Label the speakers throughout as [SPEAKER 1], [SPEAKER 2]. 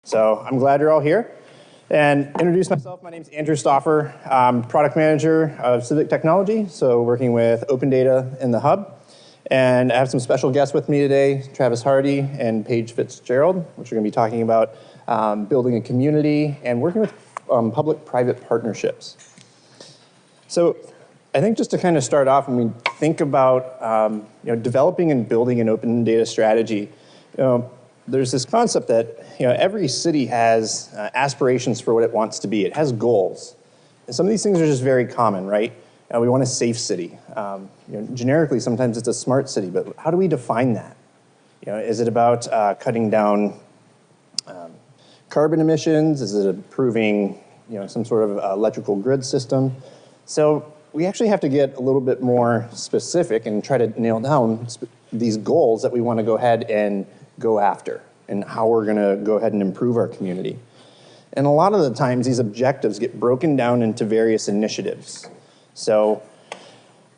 [SPEAKER 1] So I'm glad you're all here. And introduce myself, my name is Andrew Stauffer. I'm product manager of Civic Technology, so working with open data in the hub. And I have some special guests with me today, Travis Hardy and Paige Fitzgerald, which are going to be talking about building a community and working with public-private partnerships. So I think just to kind of start off, when we think about developing and building an open data strategy, there's this concept that every city has aspirations for what it wants to be. It has goals. And some of these things are just very common, right? We want a safe city. Generically, sometimes it's a smart city, but how do we define that? Is it about cutting down carbon emissions? Is it improving some sort of electrical grid system? So we actually have to get a little bit more specific and try to nail down these goals that we want to go ahead and go after and how we're going to go ahead and improve our community. And a lot of the times these objectives get broken down into various initiatives. So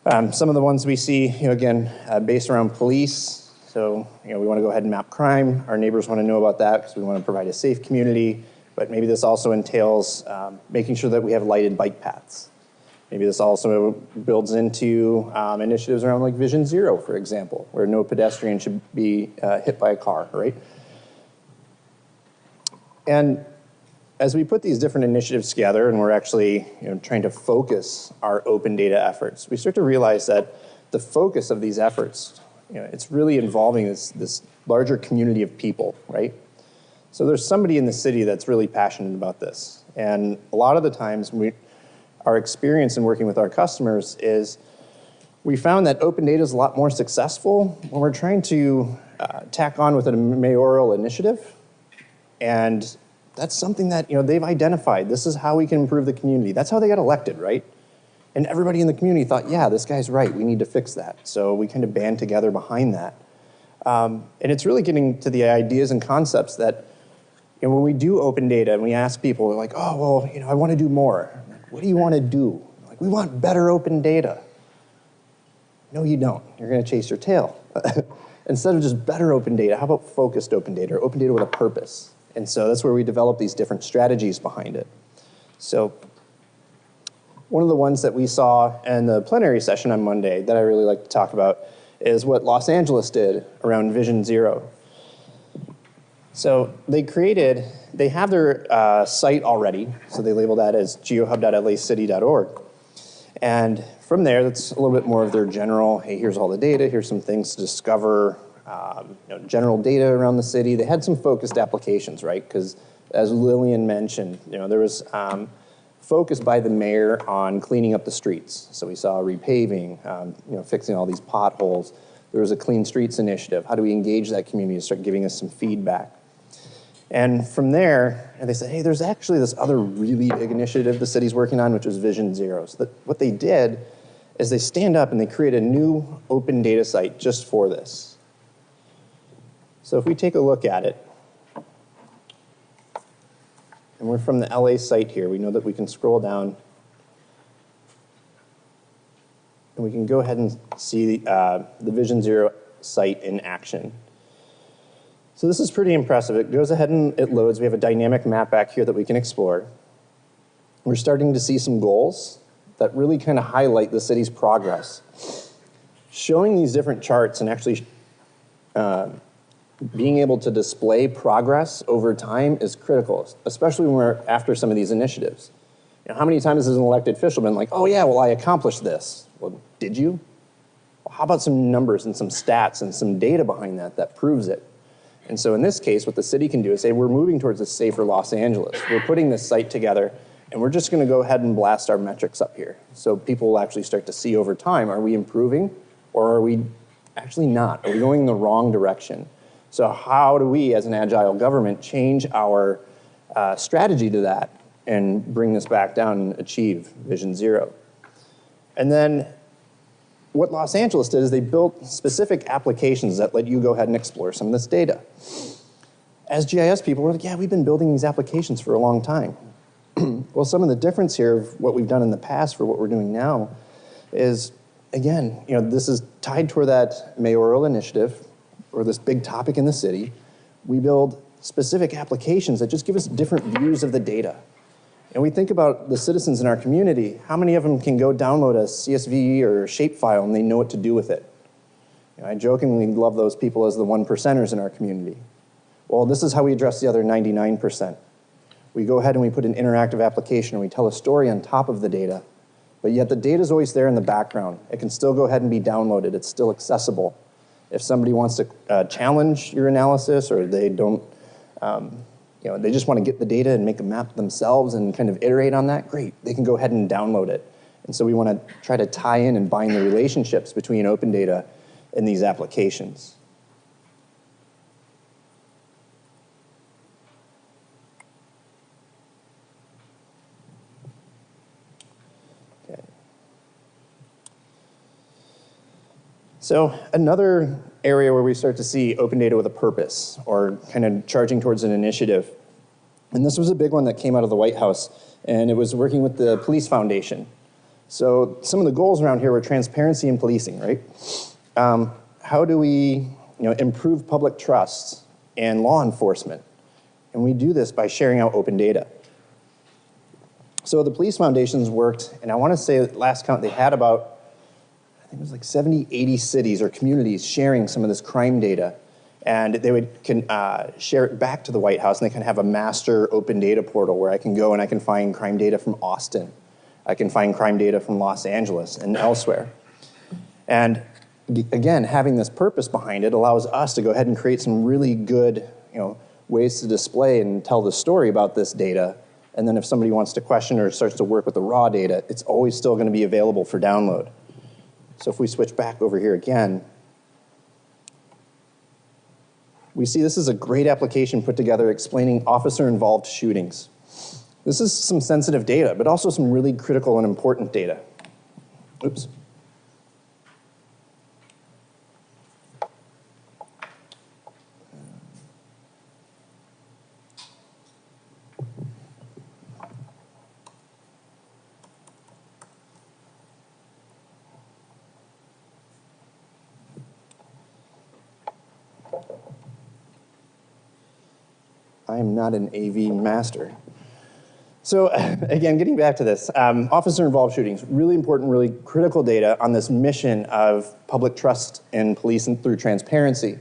[SPEAKER 1] some of the ones we see, again, based around police. So we want to go ahead and map crime. Our neighbors want to know about that because we want to provide a safe community. But maybe this also entails making sure that we have lighted bike paths. Maybe this also builds into initiatives around like Vision Zero, for example, where no pedestrian should be hit by a car, right? And as we put these different initiatives together and we're actually trying to focus our open data efforts, we start to realize that the focus of these efforts, it's really involving this larger community of people, right? So there's somebody in the city that's really passionate about this. And a lot of the times our experience in working with our customers is we found that open data is a lot more successful when we're trying to tack on with a mayoral initiative. And that's something that they've identified. This is how we can improve the community. That's how they got elected, right? And everybody in the community thought, yeah, this guy's right. We need to fix that. So we kind of band together behind that. And it's really getting to the ideas and concepts that when we do open data and we ask people, we're like, oh, well, I want to do more. What do you want to do? Like, we want better open data. No, you don't. You're going to chase your tail. Instead of just better open data, how about focused open data, or open data with a purpose? And so that's where we develop these different strategies behind it. So one of the ones that we saw in the plenary session on Monday that I really like to talk about is what Los Angeles did around Vision Zero. So they have their site already, so they label that as geohub.lacity.org. And from there, that's a little bit more of their general, hey, here's all the data, here's some things to discover, general data around the city. They had some focused applications, right? Because as Lillian mentioned, there was focus by the mayor on cleaning up the streets. So we saw repaving, fixing all these potholes. There was a Clean Streets initiative. How do we engage that community to start giving us some feedback? And from there, they said, hey, there's actually this other really big initiative the city's working on, which was Vision Zero. So what they did is they stand up and they create a new open data site just for this. So if we take a look at it, and we're from the LA site here, we know that we can scroll down and we can go ahead and see the Vision Zero site in action. So this is pretty impressive. It goes ahead and it loads. We have a dynamic map back here that we can explore. We're starting to see some goals that really kind of highlight the city's progress. Showing these different charts and actually being able to display progress over time is critical, especially when we're after some of these initiatives. How many times has an elected official been like, oh yeah, well, I accomplished this. Well, did you? Well, how about some numbers and some stats and some data behind that proves it? And so in this case, what the city can do is say, we're moving towards a safer Los Angeles. We're putting this site together, and we're just going to go ahead and blast our metrics up here. So people will actually start to see over time, are we improving, or are we actually not? Are we going in the wrong direction? So how do we, as an agile government, change our strategy to that and bring this back down and achieve Vision Zero? And then what Los Angeles did is they built specific applications that let you go ahead and explore some of this data. As GIS people, we're like, yeah, we've been building these applications for a long time. Well, some of the difference here of what we've done in the past for what we're doing now is, again, this is tied toward that mayoral initiative or this big topic in the city. We build specific applications that just give us different views of the data. And we think about the citizens in our community, how many of them can go download a CSV or shapefile and they know what to do with it? You know, I jokingly love those people as the 1%ers in our community. Well, this is how we address the other 99%. We go ahead and we put an interactive application and we tell a story on top of the data, but yet the data is always there in the background. It can still go ahead and be downloaded. It's still accessible. If somebody wants to challenge your analysis, or they don't, you know, they just want to get the data and make a map themselves and kind of iterate on that, great, they can go ahead and download it. And so we want to try to tie in and bind the relationships between open data and these applications. So another area where we start to see open data with a purpose, or kind of charging towards an initiative. And this was a big one that came out of the White House, and it was working with the Police Foundation. So some of the goals around here were transparency in policing, right? How do we improve public trust and law enforcement? And we do this by sharing out open data. So the Police Foundations worked, and I want to say at last count they had about, I think it was like 70, 80 cities or communities sharing some of this crime data. And they would share it back to the White House, and they can have a master open data portal where I can go and I can find crime data from Austin. I can find crime data from Los Angeles and elsewhere. And again, having this purpose behind it allows us to go ahead and create some really good ways to display and tell the story about this data. And then if somebody wants to question or starts to work with the raw data, it's always still going to be available for download. So if we switch back over here again, we see this is a great application put together explaining officer-involved shootings. This is some sensitive data, but also some really critical and important data. Oops. I am not an AV master. So again, getting back to this, officer-involved shootings, really important, really critical data on this mission of public trust in police and through transparency.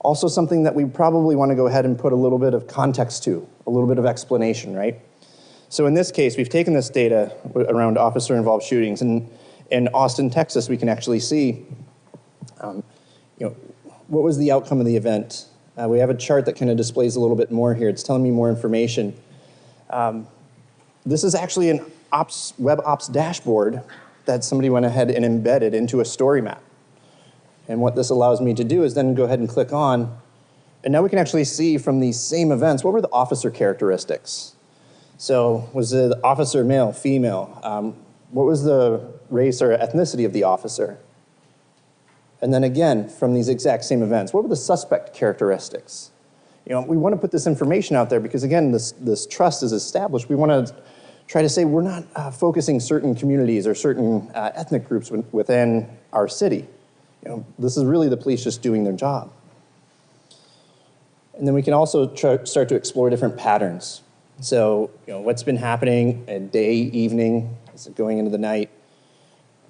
[SPEAKER 1] Also something that we probably want to go ahead and put a little bit of context to, a little bit of explanation, right? So in this case, we've taken this data around officer-involved shootings, and in Austin, Texas, we can actually see, what was the outcome of the event? We have a chart that kind of displays a little bit more here. It's telling me more information. This is actually an web ops dashboard that somebody went ahead and embedded into a story map. And what this allows me to do is then go ahead and click on, and now we can actually see from these same events, what were the officer characteristics? So was the officer male, female? What was the race or ethnicity of the officer? And then again, from these exact same events, what were the suspect characteristics? We want to put this information out there because, again, this trust is established. We want to try to say we're not focusing certain communities or certain ethnic groups within our city. This is really the police just doing their job. And then we can also start to explore different patterns. So, what's been happening at day, evening, is it going into the night?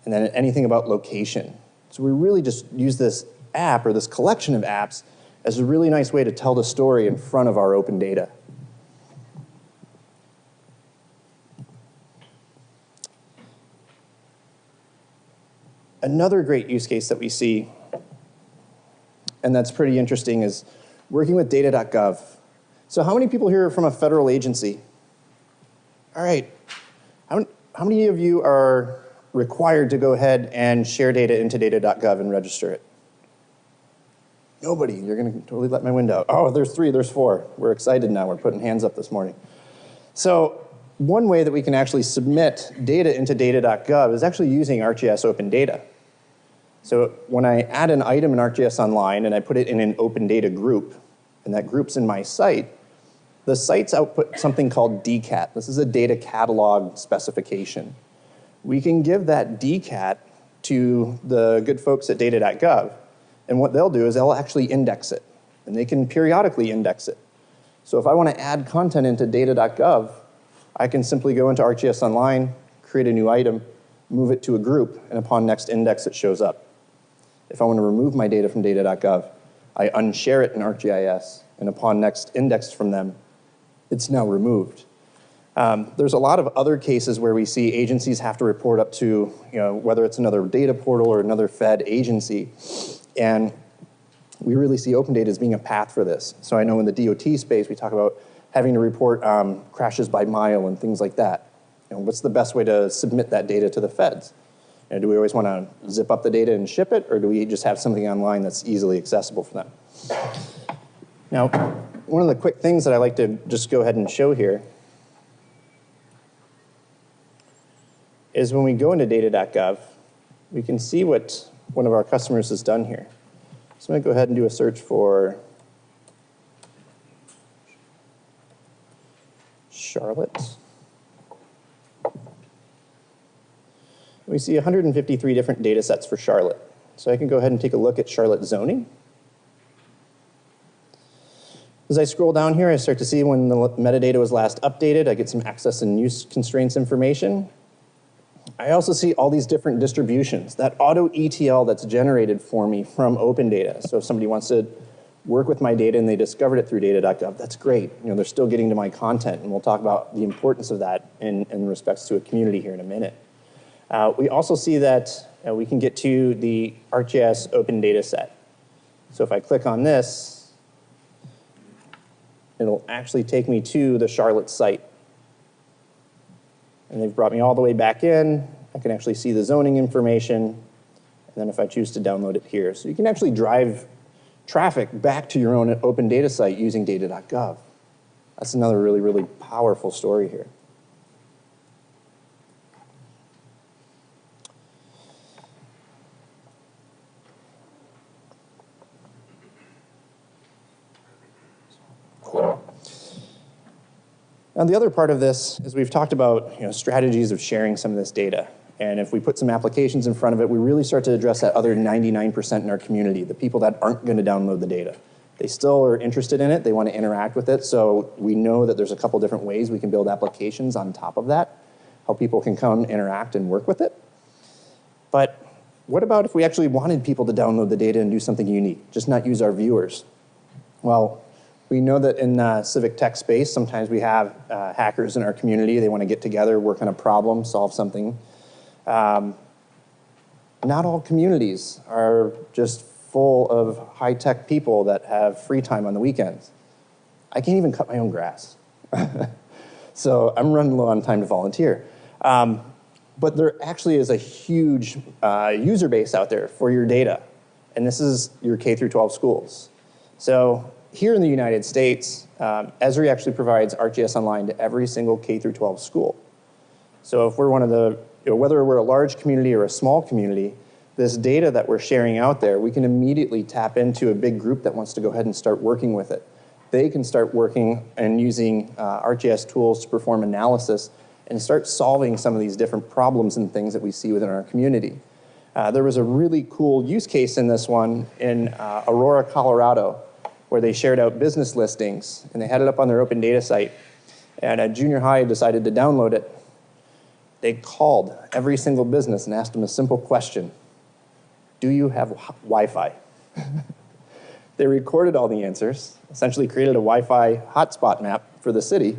[SPEAKER 1] And then anything about location. So we really just use this app or this collection of apps as a really nice way to tell the story in front of our open data. Another great use case that we see, and that's pretty interesting, is working with data.gov. So how many people here are from a federal agency? All right. How many of you are required to go ahead and share data into data.gov and register it? Nobody. You're going to totally let my wind out. Oh, there's 3, there's 4. We're excited now. We're putting hands up this morning. So one way that we can actually submit data into data.gov is actually using ArcGIS Open Data. So when I add an item in ArcGIS Online and I put it in an open data group, and that group's in my site, the sites output something called DCAT. This is a data catalog specification. We can give that DCAT to the good folks at data.gov, and what they'll do is they'll actually index it, and they can periodically index it. So if I want to add content into data.gov, I can simply go into ArcGIS Online, create a new item, move it to a group, and upon next index, it shows up. If I want to remove my data from data.gov, I unshare it in ArcGIS, and upon next index from them, it's now removed. There's a lot of other cases where we see agencies have to report up to, whether it's another data portal or another Fed agency, and we really see open data as being a path for this. So I know in the DOT space, we talk about having to report crashes by mile and things like that. What's the best way to submit that data to the feds? Do we always want to zip up the data and ship it, or do we just have something online that's easily accessible for them? Now, one of the quick things that I like to just go ahead and show here is when we go into data.gov, we can see what one of our customers has done here. So I'm going to go ahead and do a search for Charlotte. We see 153 different data sets for Charlotte. So I can go ahead and take a look at Charlotte zoning. As I scroll down here, I start to see when the metadata was last updated. I get some access and use constraints information. I also see all these different distributions, that auto ETL that's generated for me from open data. So if somebody wants to work with my data and they discovered it through data.gov, that's great. They're still getting to my content, and we'll talk about the importance of that in respects to a community here in a minute. We also see that we can get to the ArcGIS open data set. So if I click on this, it'll actually take me to the Charlotte site. And they've brought me all the way back in. I can actually see the zoning information. And then if I choose to download it here. So you can actually drive traffic back to your own open data site using data.gov. That's another really, really powerful story here. Now, the other part of this is we've talked about strategies of sharing some of this data. And if we put some applications in front of it, we really start to address that other 99% in our community, the people that aren't going to download the data. They still are interested in it. They want to interact with it. So we know that there's a couple different ways we can build applications on top of that, how people can come interact and work with it. But what about if we actually wanted people to download the data and do something unique, just not use our viewers? Well, we know that in civic tech space, sometimes we have hackers in our community. They want to get together, work on a problem, solve something. Not all communities are just full of high-tech people that have free time on the weekends. I can't even cut my own grass. So I'm running low on time to volunteer. But there actually is a huge user base out there for your data. And this is your K through 12 schools. So here in the United States, Esri actually provides ArcGIS Online to every single K through 12 school. So if we're one of the, whether we're a large community or a small community, this data that we're sharing out there, we can immediately tap into a big group that wants to go ahead and start working with it. They can start working and using ArcGIS tools to perform analysis and start solving some of these different problems and things that we see within our community. There was a really cool use case in this one in Aurora, Colorado, where they shared out business listings, and they had it up on their open data site. And a junior high decided to download it. They called every single business and asked them a simple question. Do you have Wi-Fi? They recorded all the answers, essentially created a Wi-Fi hotspot map for the city,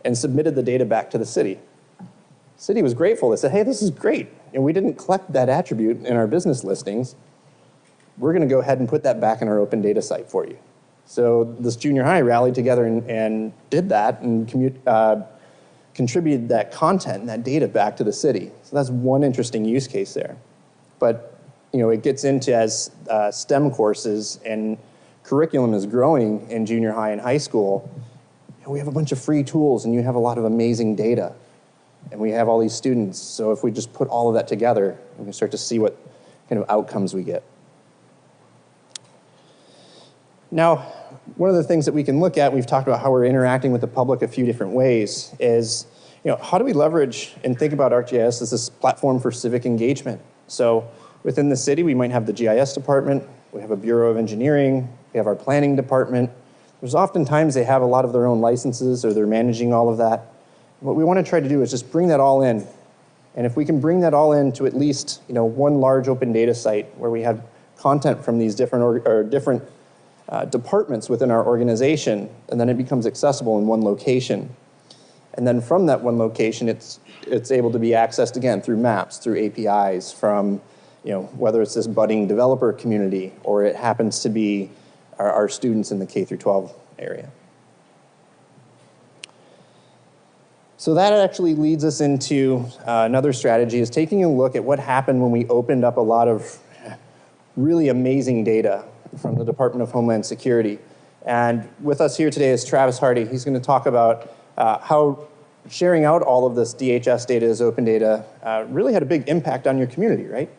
[SPEAKER 1] and submitted the data back to the city. The city was grateful. They said, hey, this is great. And we didn't collect that attribute in our business listings. We're going to go ahead and put that back in our open data site for you. So this junior high rallied together and did that and contributed that content and that data back to the city. So that's one interesting use case there. But it gets into as STEM courses and curriculum is growing in junior high and high school. We have a bunch of free tools and you have a lot of amazing data. And we have all these students. So if we just put all of that together, we can start to see what kind of outcomes we get. Now, one of the things that we can look at, we've talked about how we're interacting with the public a few different ways, is how do we leverage and think about ArcGIS as this platform for civic engagement? So within the city, we might have the GIS department, we have a Bureau of Engineering, we have our planning department, There's oftentimes they have a lot of their own licenses or they're managing all of that. What we want to try to do is just bring that all in. And if we can bring that all into at least one large open data site where we have content from these different departments within our organization, and then it becomes accessible in one location. And then from that one location, it's able to be accessed again through maps, through APIs, from whether it's this budding developer community or it happens to be our students in the K through 12 area. So that actually leads us into another strategy, is taking a look at what happened when we opened up a lot of really amazing data from the Department of Homeland Security. And with us here today is Travis Hardy. He's going to talk about how sharing out all of this DHS data as open data really had a big impact on your community, right?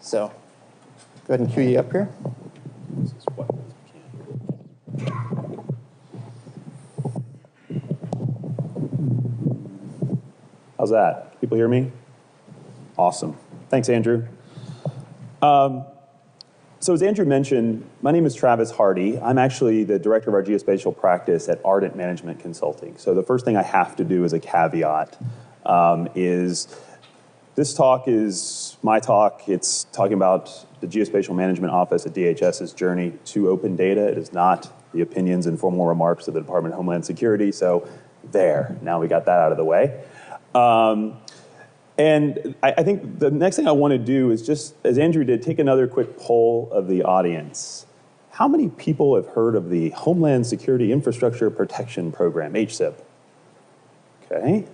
[SPEAKER 1] So go ahead and cue you up here.
[SPEAKER 2] How's that? People hear me? Awesome. Thanks, Andrew. So as Andrew mentioned, my name is Travis Hardy. I'm actually the director of our geospatial practice at Ardent Management Consulting. So the first thing I have to do as a caveat is this talk is my talk. It's talking about the Geospatial Management Office at DHS's journey to open data. It is not the opinions and formal remarks of the Department of Homeland Security. So there, now we got that out of the way. And I think the next thing I want to do is just, as Andrew did, take another quick poll of the audience. How many people have heard of the Homeland Security Infrastructure Protection Program, HSIP? Okay.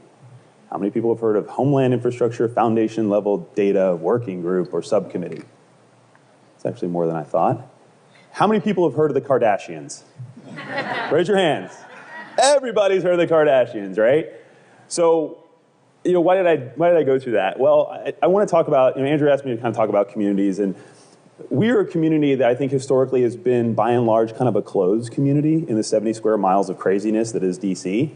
[SPEAKER 2] How many people have heard of Homeland Infrastructure Foundation Level Data Working Group or Subcommittee? It's actually more than I thought. How many people have heard of the Kardashians? Raise your hands. Everybody's heard of the Kardashians, right? So, why did I go through that? Well, I want to talk about, Andrew asked me to kind of talk about communities, and we're a community that I think historically has been, by and large, kind of a closed community in the 70 square miles of craziness that is DC.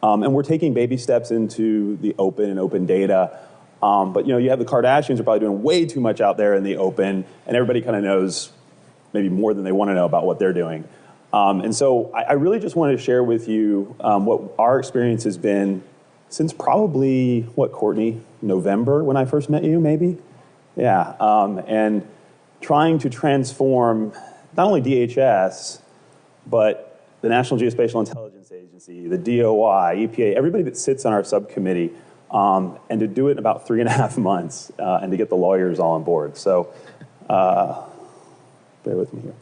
[SPEAKER 2] And we're taking baby steps into the open and open data. But you have the Kardashians are probably doing way too much out there in the open, and everybody kind of knows maybe more than they want to know about what they're doing. And so I really just wanted to share with you what our experience has been since probably, Courtney, November when I first met you, maybe? Yeah, and trying to transform not only DHS, but the National Geospatial Intelligence Agency, the DOI, EPA, everybody that sits on our subcommittee, and to do it in about 3.5 months, and to get the lawyers all on board. So, bear with me here.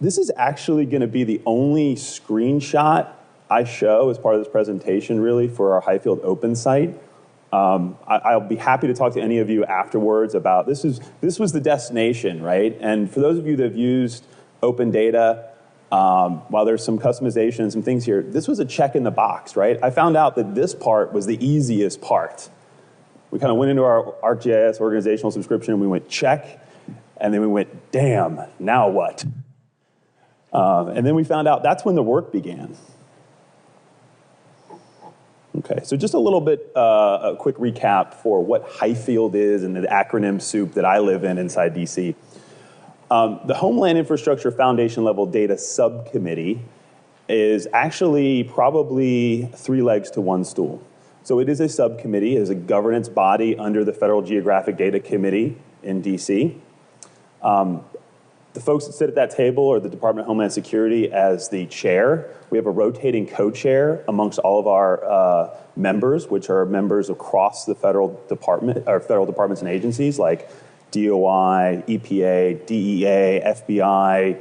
[SPEAKER 2] This is actually going to be the only screenshot I show as part of this presentation, really, for our Highfield Open site. I'll be happy to talk to any of you afterwards about this was the destination, right? And for those of you that have used open data, while there's some customization and some things here, this was a check in the box, right? I found out that this part was the easiest part. We kind of went into our ArcGIS organizational subscription and we went check, and then we went, damn, now what? And then we found out that's when the work began. Okay, so just a little bit, a quick recap for what Highfield is and the acronym soup that I live in inside DC. The Homeland Infrastructure Foundation Level Data Subcommittee is actually probably 3 legs to 1 stool. So it is a subcommittee, it is a governance body under the Federal Geographic Data Committee in DC. The folks that sit at that table are the Department of Homeland Security as the chair. We have a rotating co-chair amongst all of our members, which are members across the federal department, or federal departments and agencies like DOI, EPA, DEA, FBI,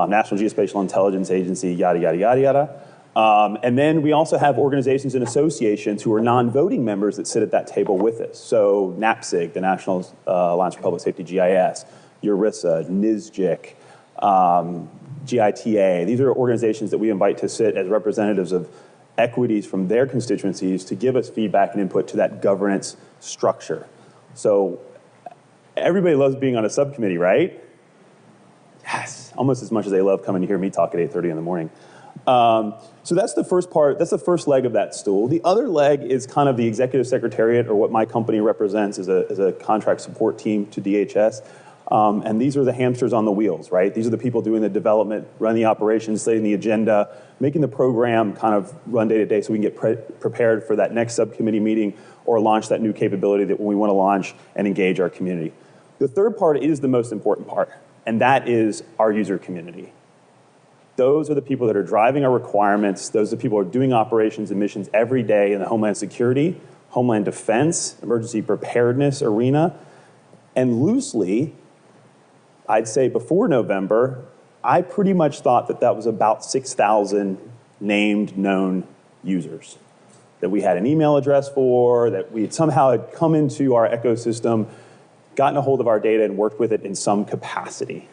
[SPEAKER 2] National Geospatial Intelligence Agency, yada, yada, yada, yada. And then we also have organizations and associations who are non-voting members that sit at that table with us. So NAPSIG, the National Alliance for Public Safety, GIS, ERISA, NISJIC, GITA. These are organizations that we invite to sit as representatives of equities from their constituencies to give us feedback and input to that governance structure. So everybody loves being on a subcommittee, right? Yes, almost as much as they love coming to hear me talk at 8:30 in the morning. So that's the first part, that's the first leg of that stool. The other leg is kind of the executive secretariat, or what my company represents as a contract support team to DHS. And these are the hamsters on the wheels, right? These are the people doing the development, running the operations, setting the agenda, making the program kind of run day to day so we can get prepared for that next subcommittee meeting or launch that new capability that we want to launch and engage our community. The third part is the most important part, and that is our user community. Those are the people that are driving our requirements. Those are the people who are doing operations and missions every day in the Homeland Security, Homeland Defense, emergency preparedness arena. And loosely, I'd say before November, I pretty much thought that that was about 6,000 named, known users that we had an email address for, that we somehow had come into our ecosystem, gotten a hold of our data, and worked with it in some capacity.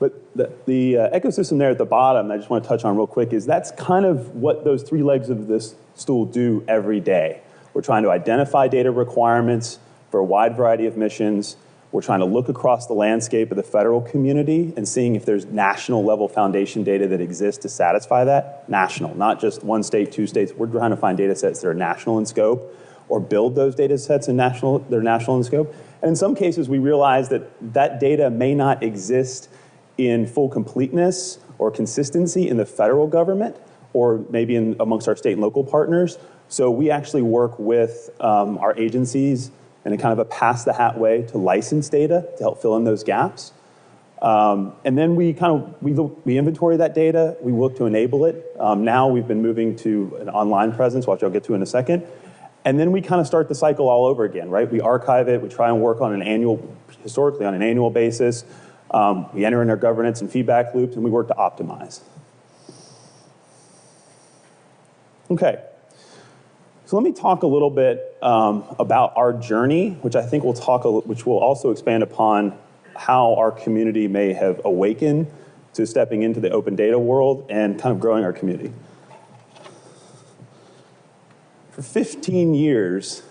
[SPEAKER 2] But the ecosystem there at the bottom, I just want to touch on real quick, is that's kind of what those three legs of this stool do every day. We're trying to identify data requirements for a wide variety of missions. We're trying to look across the landscape of the federal community and seeing if there's national level foundation data that exists to satisfy that. National, not just one state, two states. We're trying to find data sets that are national in scope or build those data sets in they're national in scope. And in some cases, we realize that that data may not exist in full completeness or consistency in the federal government or maybe amongst our state and local partners. So we actually work with our agencies in a kind of a pass-the-hat way to license data to help fill in those gaps. And then we inventory that data, we look to enable it. Now we've been moving to an online presence, which I'll get to in a second. And then we kind of start the cycle all over again, right? We archive it, we try and work on historically on an annual basis. We enter in our governance and feedback loops, and we work to optimize. Okay, so let me talk a little bit about our journey, which I think which will also expand upon how our community may have awakened to stepping into the open data world and kind of growing our community. For 15 years,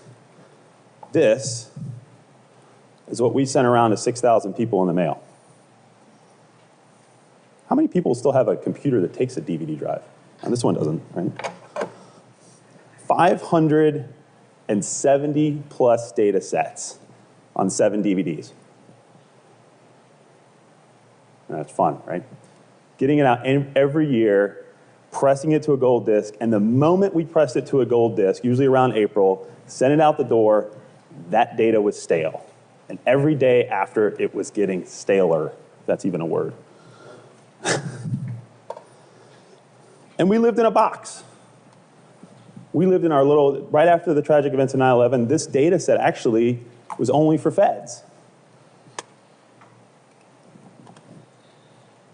[SPEAKER 2] this is what we sent around to 6,000 people in the mail. How many people still have a computer that takes a DVD drive? And this one doesn't, right? 570 plus data sets on 7 DVDs. And that's fun, right? Getting it out every year, pressing it to a gold disk, and the moment we pressed it to a gold disk, usually around April, sent it out the door, that data was stale. And every day after, it was getting staler, if that's even a word. And we lived in a box. We lived in our little, right after the tragic events of 9/11, this data set actually was only for feds.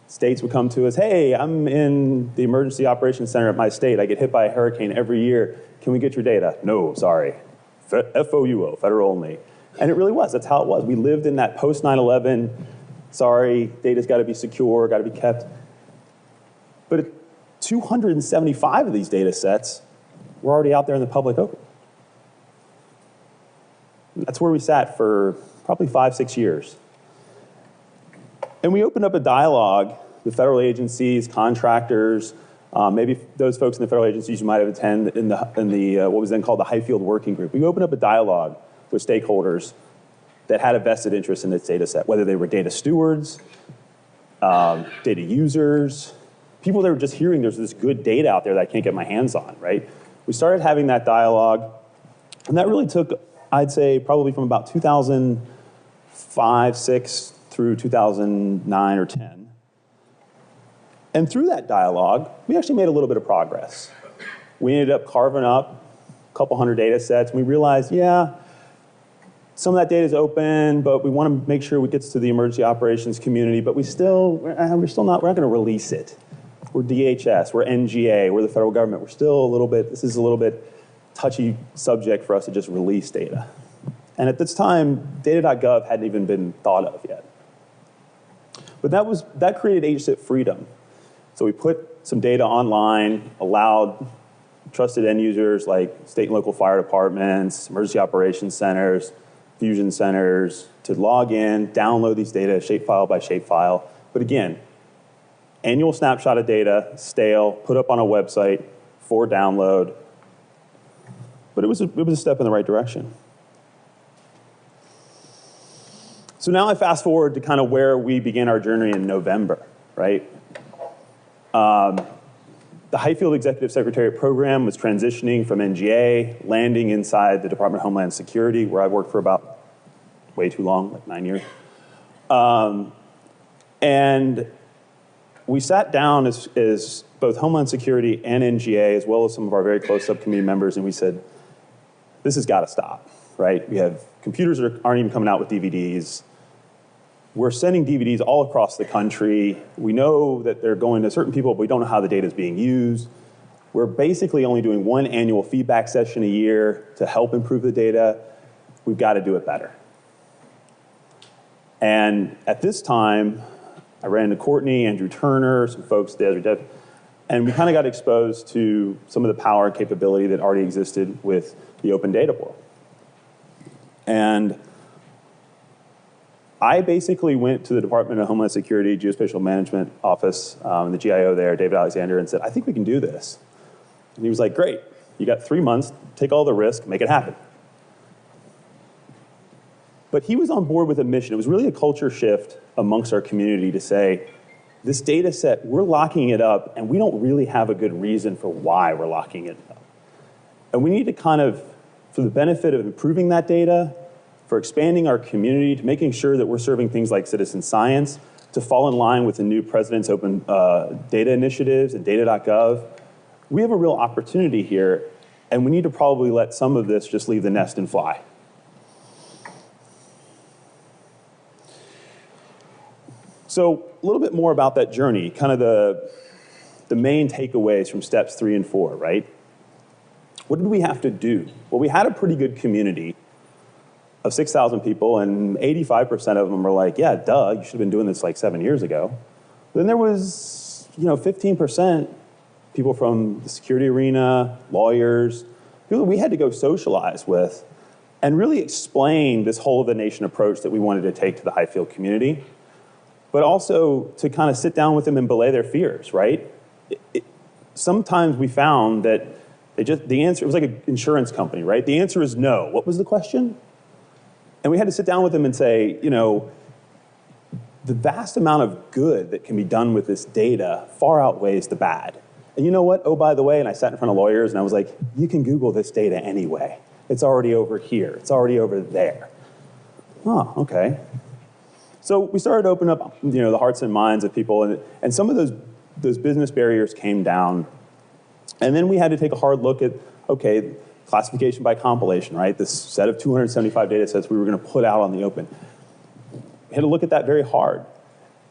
[SPEAKER 2] States would come to us, hey, I'm in the emergency operations center at my state. I get hit by a hurricane every year. Can we get your data? No, sorry. FOUO, federal only. And it really was, that's how it was. We lived in that post 9/11, sorry, data's gotta be secure, gotta be kept. But 275 of these data sets were already out there in the public open. That's where we sat for probably 5-6 years. And we opened up a dialogue with federal agencies, contractors, maybe those folks in the federal agencies you might have attended in the what was then called the Highfield Working Group. We opened up a dialogue with stakeholders that had a vested interest in this data set, whether they were data stewards, data users, people that were just hearing there's this good data out there that I can't get my hands on, right? We started having that dialogue, and that really took, I'd say, probably from about 2005, 6 through 2009 or 10. And through that dialogue, we actually made a little bit of progress. We ended up carving up a couple hundred data sets, and we realized, yeah, some of that data is open, but we want to make sure it gets to the emergency operations community, but we're not going to release it. We're DHS, we're NGA, we're the federal government. We're still this is a little bit touchy subject for us to just release data. And at this time, data.gov hadn't even been thought of yet. But that created HSIP freedom. So we put some data online, allowed trusted end users like state and local fire departments, emergency operations centers, fusion centers to log in, download these data shapefile by shapefile. But again, annual snapshot of data, stale, put up on a website for download. But it was a step in the right direction. So now I fast forward to kind of where we began our journey in November, right? The Highfield Executive Secretariat program was transitioning from NGA, landing inside the Department of Homeland Security, where I worked for about way too long, like 9 years. And we sat down as both Homeland Security and NGA, as well as some of our very close subcommittee members, and we said, this has got to stop, right? We have computers that aren't even coming out with DVDs. We're sending DVDs all across the country. We know that they're going to certain people, but we don't know how the data is being used. We're basically only doing one annual feedback session a year to help improve the data. We've got to do it better. And at this time, I ran into Courtney, Andrew Turner, some folks at the Esri, and we kind of got exposed to some of the power and capability that already existed with the open data portal. And I basically went to the Department of Homeland Security Geospatial Management Office, the GIO there, David Alexander, and said, I think we can do this. And he was like, great, you got 3 months, take all the risk, make it happen. But he was on board with a mission. It was really a culture shift amongst our community to say, this data set, we're locking it up, and we don't really have a good reason for why we're locking it up. And we need to kind of, for the benefit of improving that data, for expanding our community, to making sure that we're serving things like citizen science, to fall in line with the new President's open data initiatives and data.gov. We have a real opportunity here, and we need to probably let some of this just leave the nest and fly. So a little bit more about that journey, kind of the main takeaways from steps 3 and 4, right? What did we have to do? Well, we had a pretty good community of 6,000 people, and 85% of them were like, yeah, duh, you should have been doing this like 7 years ago. Then there was, 15% people from the security arena, lawyers, people we had to go socialize with and really explain this whole of the nation approach that we wanted to take to the Highfield community, but also to kind of sit down with them and belay their fears, right? Sometimes we found that the answer, it was like an insurance company, right? The answer is no. What was the question? And we had to sit down with them and say, the vast amount of good that can be done with this data far outweighs the bad. And you know what? Oh, by the way, and I sat in front of lawyers and I was like, you can Google this data anyway. It's already over here. It's already over there. Oh, okay. So we started to open up, the hearts and minds of people, and some of those business barriers came down. And then we had to take a hard look at, okay, classification by compilation, right? This set of 275 data sets we were going to put out on the open. We had to look at that very hard.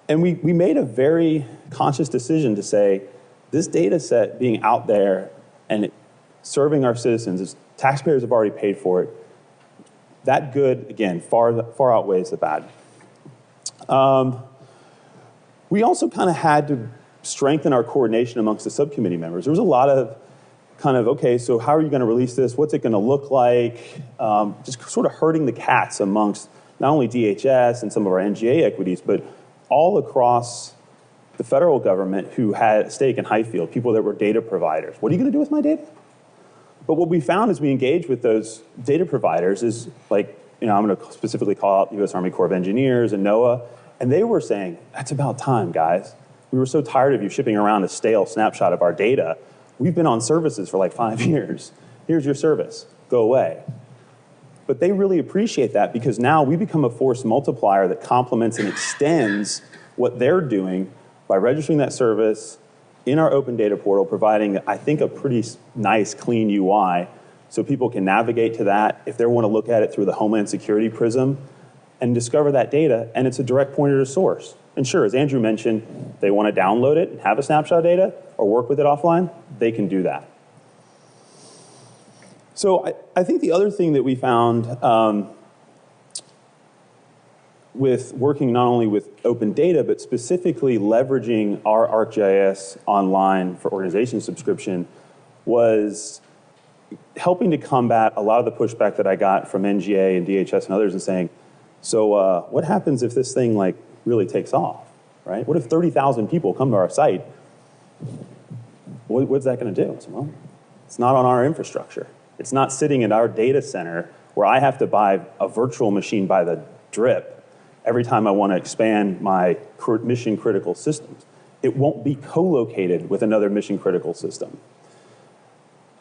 [SPEAKER 2] And we made a very conscious decision to say, this data set being out there and serving our citizens, as taxpayers have already paid for it, that good, again, far outweighs the bad. We also kind of had to strengthen our coordination amongst the subcommittee members. There was a lot of okay, so how are you going to release this? What's it going to look like? Just sort of herding the cats amongst not only DHS and some of our NGA equities, but all across the federal government who had a stake in Highfield, people that were data providers. What are you going to do with my data? But what we found as we engaged with those data providers is like, I'm going to specifically call out the U.S. Army Corps of Engineers and NOAA, and they were saying, that's about time, guys. We were so tired of you shipping around a stale snapshot of our data. We've been on services for like 5 years. Here's your service. Go away. But they really appreciate that because now we become a force multiplier that complements and extends what they're doing by registering that service in our open data portal, providing, I think, a pretty nice, clean UI so people can navigate to that if they want to look at it through the Homeland Security prism and discover that data, and it's a direct pointer to source. And sure, as Andrew mentioned, they want to download it and have a snapshot of data or work with it offline, they can do that. So I think the other thing that we found with working not only with open data, but specifically leveraging our ArcGIS online for organization subscription was helping to combat a lot of the pushback that I got from NGA and DHS and others and saying, so what happens if this thing really takes off, right? What if 30,000 people come to our site? What's that going to do? So, well, it's not on our infrastructure. It's not sitting in our data center where I have to buy a virtual machine by the drip every time I want to expand my mission critical systems. It won't be co-located with another mission critical system.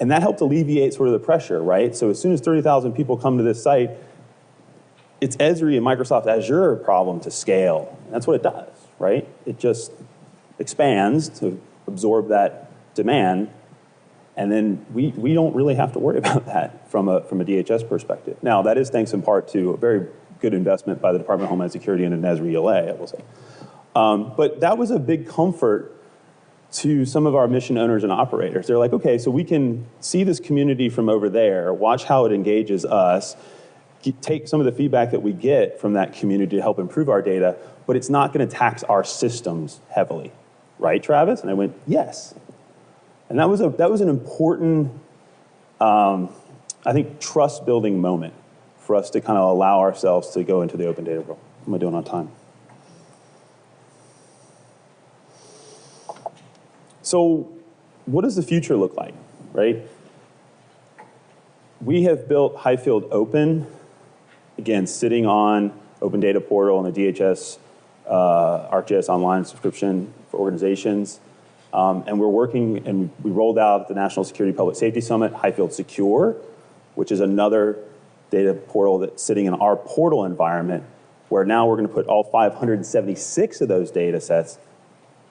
[SPEAKER 2] And that helped alleviate sort of the pressure, right? So as soon as 30,000 people come to this site, it's Esri and Microsoft Azure problem to scale. And that's what it does, right? It just expands to absorb that demand. And then we don't really have to worry about that from a DHS perspective. Now, that is thanks in part to a very good investment by the Department of Homeland Security and an Esri ELA, I will say. But that was a big comfort to some of our mission owners and operators. They're like, okay, so we can see this community from over there, watch how it engages us, take some of the feedback that we get from that community to help improve our data, but it's not going to tax our systems heavily. Right, Travis? And I went, yes. And that was an important, I think, trust-building moment for us to kind of allow ourselves to go into the open data world. What am I doing on time? So what does the future look like, right? We have built Highfield Open, again, sitting on Open Data Portal and the DHS ArcGIS online subscription for organizations. And we're working, and we rolled out at the National Security Public Safety Summit, Highfield Secure, which is another data portal that's sitting in our portal environment, where now we're going to put all 576 of those data sets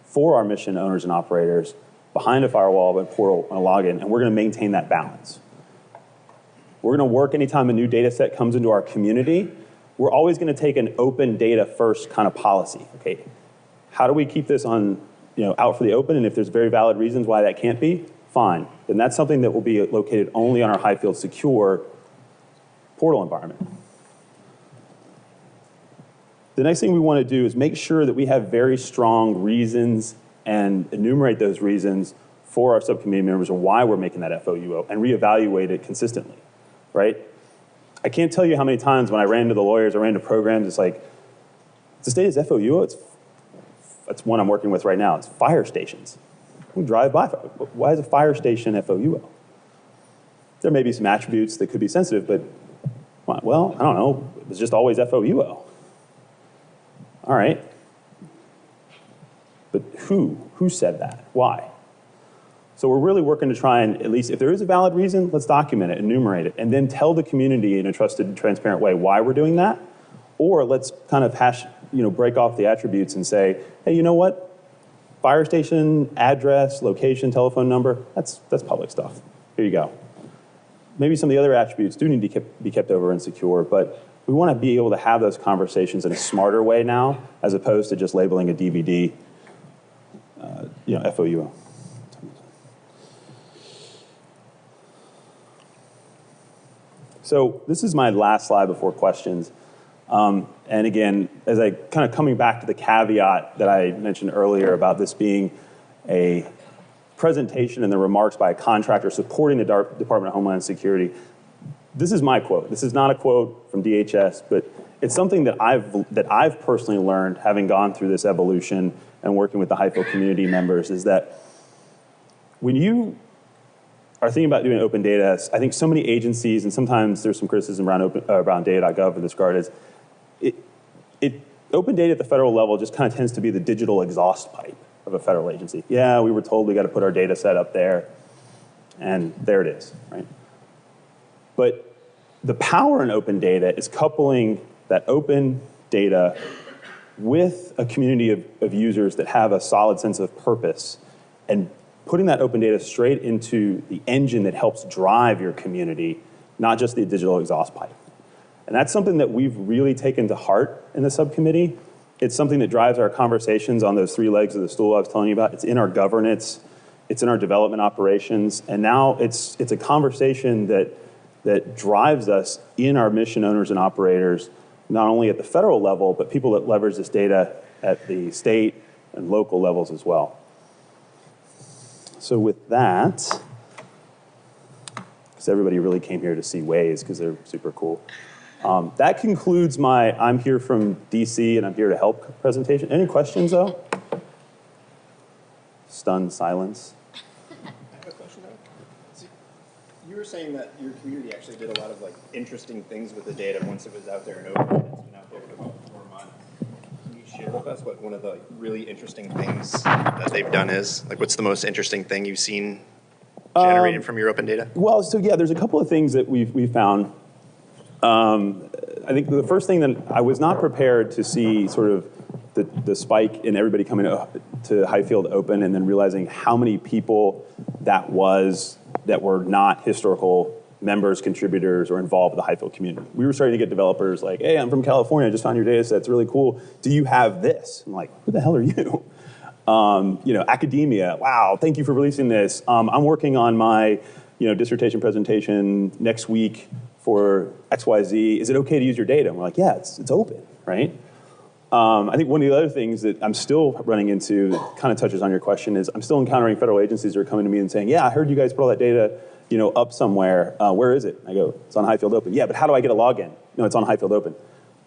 [SPEAKER 2] for our mission owners and operators behind a firewall, a portal, and a login, and we're going to maintain that balance. We're going to work anytime a new data set comes into our community. We're always going to take an open data first kind of policy. Okay, how do we keep this on, out for the open? And if there's very valid reasons why that can't be, fine. Then that's something that will be located only on our Highfield Secure portal environment. The next thing we want to do is make sure that we have very strong reasons and enumerate those reasons for our subcommittee members and why we're making that FOUO and reevaluate it consistently, right? I can't tell you how many times when I ran to the lawyers, I ran to programs, it's like, this data is FOUO, that's one I'm working with right now, it's fire stations. We drive by, why is a fire station FOUO? There may be some attributes that could be sensitive, but, well, I don't know, it was just always FOUO. All right. But who said that? Why? So we're really working to try and, at least if there is a valid reason, let's document it, enumerate it, and then tell the community in a trusted and transparent way why we're doing that. Or let's kind of break off the attributes and say, hey, you know what? Fire station, address, location, telephone number, that's public stuff. Here you go. Maybe some of the other attributes do need to be kept over and secure, but we want to be able to have those conversations in a smarter way now, as opposed to just labeling a DVD, FOUO. So this is my last slide before questions. And again, as I kind of coming back to the caveat that I mentioned earlier about this being a presentation and the remarks by a contractor supporting the Department of Homeland Security, this is my quote. This is not a quote from DHS, but it's something that I've personally learned, having gone through this evolution and working with the Highfield community members, is that when you are thinking about doing open data, I think so many agencies, and sometimes there's some criticism around DataGov in this regard, is open data at the federal level just kind of tends to be the digital exhaust pipe of a federal agency. Yeah, we were told we got to put our data set up there, and there it is, right? But the power in open data is coupling that open data with a community of users that have a solid sense of purpose and putting that open data straight into the engine that helps drive your community, not just the digital exhaust pipe. And that's something that we've really taken to heart in the subcommittee. It's something that drives our conversations on those three legs of the stool I was telling you about. It's in our governance, it's in our development operations, and now it's a conversation that drives us in our mission owners and operators, not only at the federal level, but people that leverage this data at the state and local levels as well. So with that, because everybody really came here to see Waze because they're super cool. That concludes my I'm here from DC and I'm here to help presentation. Any questions though? Stunned silence.
[SPEAKER 1] I have a question though. You were saying that your community actually did a lot of interesting things with the data once it was out there and open. It's been out there for about 4 months. share with us what one of the really interesting things that they've done is? Like, what's the most interesting thing you've seen generated from your open data?
[SPEAKER 2] Well, so yeah, there's a couple of things that we've found. I think the first thing that I was not prepared to see sort of the spike in everybody coming to Highfield Open and then realizing how many people that were not historical members, contributors, or involved with the Highfield community. We were starting to get developers like, hey, I'm from California, I just found your data set, it's really cool. Do you have this? I'm like, who the hell are you? Academia, wow, thank you for releasing this. I'm working on my dissertation presentation next week for XYZ. Is it okay to use your data? And we're like, yeah, it's open, right? I think one of the other things that I'm still running into that kind of touches on your question is I'm still encountering federal agencies that are coming to me and saying, yeah, I heard you guys put all that data up somewhere. Where is it? I go, it's on Highfield Open. Yeah, but how do I get a login? No, it's on Highfield Open.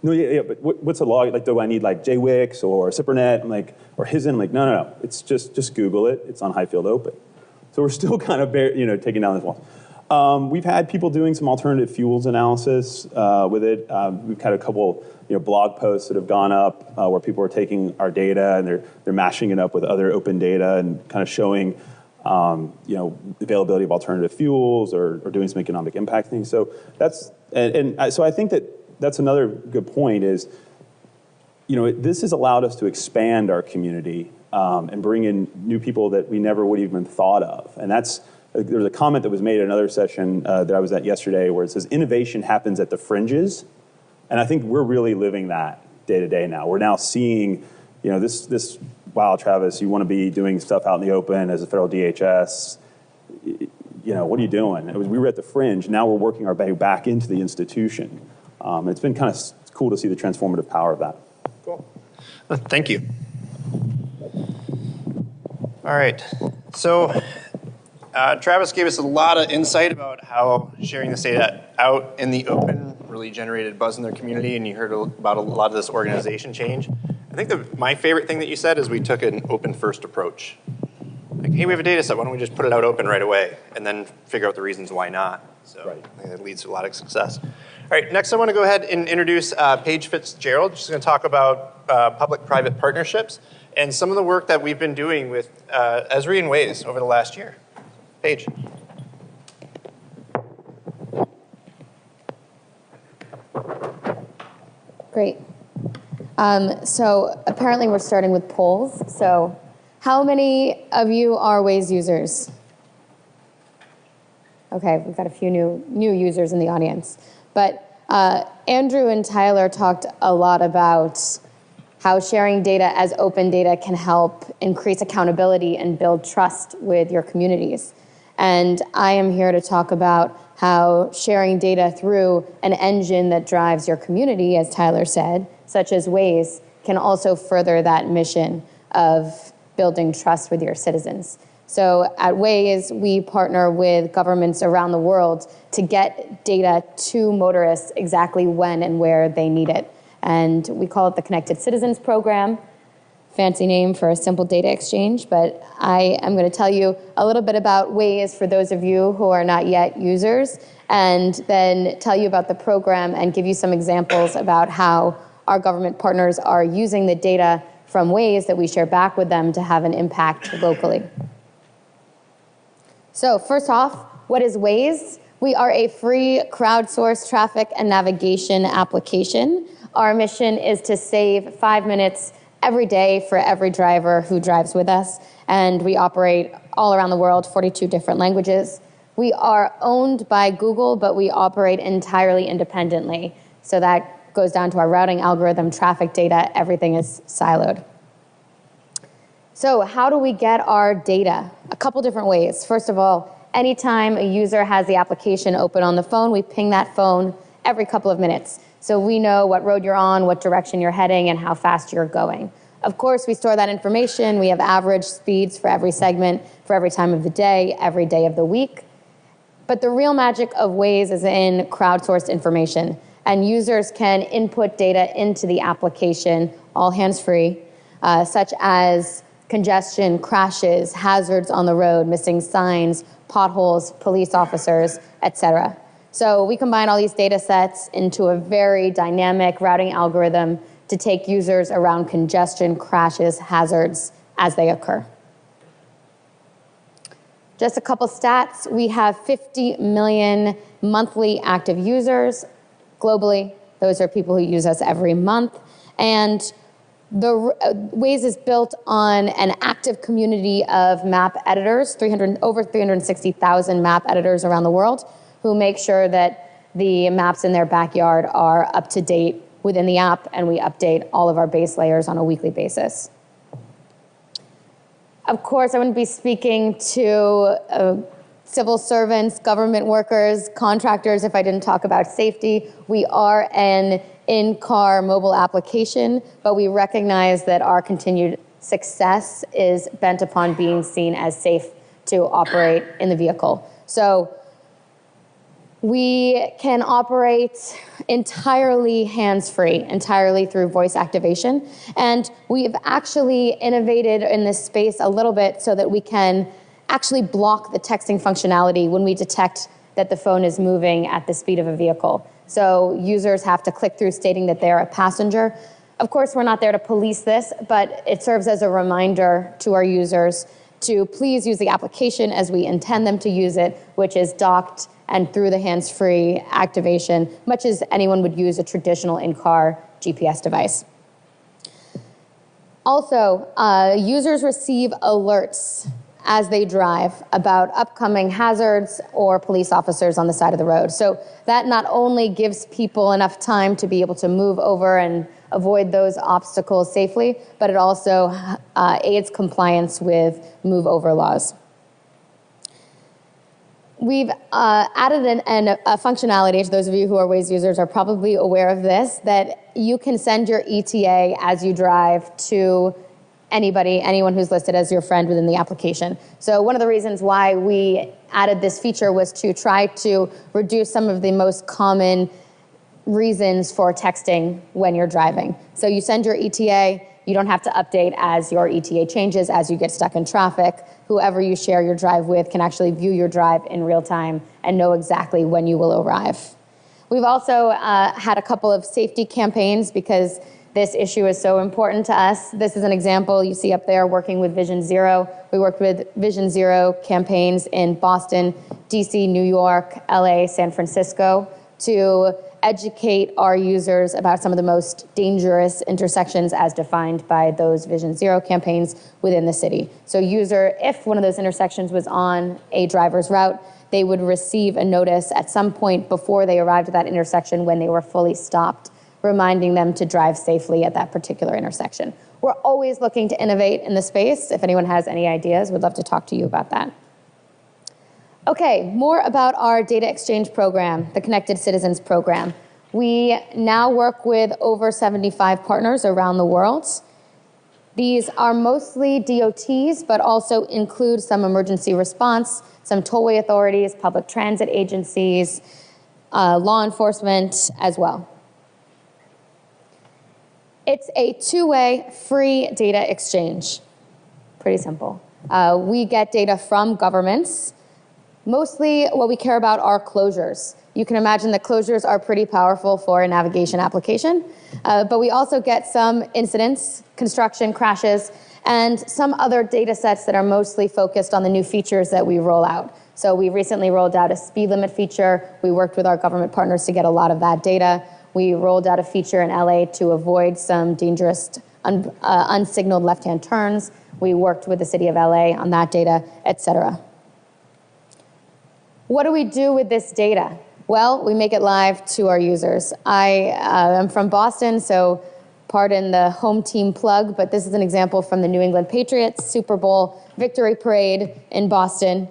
[SPEAKER 2] No, yeah, but what's a log? Like, do I need like JWix or CIPRNet? I'm like, or HISN? I'm like, no. It's just Google it. It's on Highfield Open. So we're still kind of taking down this wall. We've had people doing some alternative fuels analysis with it. We've had a couple blog posts that have gone up where people are taking our data and they're mashing it up with other open data and kind of showing availability of alternative fuels or doing some economic impact things. So so I think that's another good point is, this has allowed us to expand our community and bring in new people that we never would have even thought of. And there was a comment that was made at another session that I was at yesterday where it says innovation happens at the fringes. And I think we're really living that day to day now. We're now seeing, this, wow, Travis, you want to be doing stuff out in the open as a federal DHS. What are you doing? We were at the fringe. Now we're working our way back into the institution. It's been kind of cool to see the transformative power of that.
[SPEAKER 1] Cool. Thank you. All right. So Travis gave us a lot of insight about how sharing this data out in the open really generated buzz in their community, and you heard about a lot of this organization change. I think my favorite thing that you said is we took an open-first approach. Like, hey, we have a data set, why don't we just put it out open right away, and then figure out the reasons why not. So right. I think that leads to a lot of success. All right, next I want to go ahead and introduce Paige Fitzgerald. She's going to talk about public-private partnerships and some of the work that we've been doing with Esri and Waze over the last year. Paige.
[SPEAKER 3] Great. So apparently we're starting with polls. So how many of you are Waze users? Okay, we've got a few new users in the audience. But Andrew and Tyler talked a lot about how sharing data as open data can help increase accountability and build trust with your communities. And I am here to talk about how sharing data through an engine that drives your community, as Tyler said, such as Waze, can also further that mission of building trust with your citizens. So at Waze, we partner with governments around the world to get data to motorists exactly when and where they need it. And we call it the Connected Citizens Program. Fancy name for a simple data exchange, but I am going to tell you a little bit about Waze for those of you who are not yet users, and then tell you about the program and give you some examples about how our government partners are using the data from Waze that we share back with them to have an impact locally. So first off, what is Waze? We are a free crowdsourced traffic and navigation application. Our mission is to save 5 minutes every day for every driver who drives with us, and we operate all around the world, 42 different languages. We are owned by Google, but we operate entirely independently. So that goes down to our routing algorithm, traffic data, everything is siloed. So how do we get our data? A couple different ways. First of all, anytime a user has the application open on the phone, we ping that phone every couple of minutes. So we know what road you're on, what direction you're heading, and how fast you're going. Of course, we store that information. We have average speeds for every segment, for every time of the day, every day of the week. But the real magic of Waze is in crowdsourced information. And users can input data into the application, all hands-free, such as congestion, crashes, hazards on the road, missing signs, potholes, police officers, etc. So we combine all these data sets into a very dynamic routing algorithm to to take users around congestion, crashes, hazards as they occur. Just a couple stats. We have 50 million monthly active users globally. Those are people who use us every month. And the Waze is built on an active community of map editors, over 360,000 map editors around the world, who make sure that the maps in their backyard are up to date within the app, and we update all of our base layers on a weekly basis. Of course, I wouldn't be speaking to civil servants, government workers, contractors if I didn't talk about safety. We are an in-car mobile application, but we recognize that our continued success is bent upon being seen as safe to operate in the vehicle. So we can operate entirely hands-free, entirely through voice activation. And we've actually innovated in this space a little bit so that we can actually block the texting functionality when we detect that the phone is moving at the speed of a vehicle. So users have to click through stating that they're a passenger. Of course, we're not there to police this, but it serves as a reminder to our users to please use the application as we intend them to use it, which is docked and through the hands-free activation, much as anyone would use a traditional in-car GPS device. Also, users receive alerts as they drive about upcoming hazards or police officers on the side of the road. So that not only gives people enough time to be able to move over and avoid those obstacles safely, but it also aids compliance with move over laws. We've added a functionality, to those of you who are Waze users are probably aware of this, that you can send your ETA as you drive to anyone who's listed as your friend within the application. So one of the reasons why we added this feature was to try to reduce some of the most common reasons for texting when you're driving. So you send your ETA, you don't have to update as your ETA changes, as you get stuck in traffic. Whoever you share your drive with can actually view your drive in real time and know exactly when you will arrive. We've also had a couple of safety campaigns because this issue is so important to us. This is an example you see up there working with Vision Zero. We worked with Vision Zero campaigns in Boston, DC, New York, LA, San Francisco to educate our users about some of the most dangerous intersections as defined by those Vision Zero campaigns within the city. So if one of those intersections was on a driver's route, they would receive a notice at some point before they arrived at that intersection when they were fully stopped, reminding them to drive safely at that particular intersection. We're always looking to innovate in the space. If anyone has any ideas, we'd love to talk to you about that. Okay, more about our data exchange program, the Connected Citizens program. We now work with over 75 partners around the world. These are mostly DOTs, but also include some emergency response, some tollway authorities, public transit agencies, law enforcement as well. It's a two-way free data exchange. Pretty simple. We get data from governments. Mostly what we care about are closures. You can imagine that closures are pretty powerful for a navigation application, but we also get some incidents, construction, crashes, and some other data sets that are mostly focused on the new features that we roll out. So we recently rolled out a speed limit feature. We worked with our government partners to get a lot of that data. We rolled out a feature in LA to avoid some dangerous unsignaled left-hand turns. We worked with the city of LA on that data, et cetera. What do we do with this data? Well, we make it live to our users. I am from Boston, so pardon the home team plug, but this is an example from the New England Patriots Super Bowl victory parade in Boston.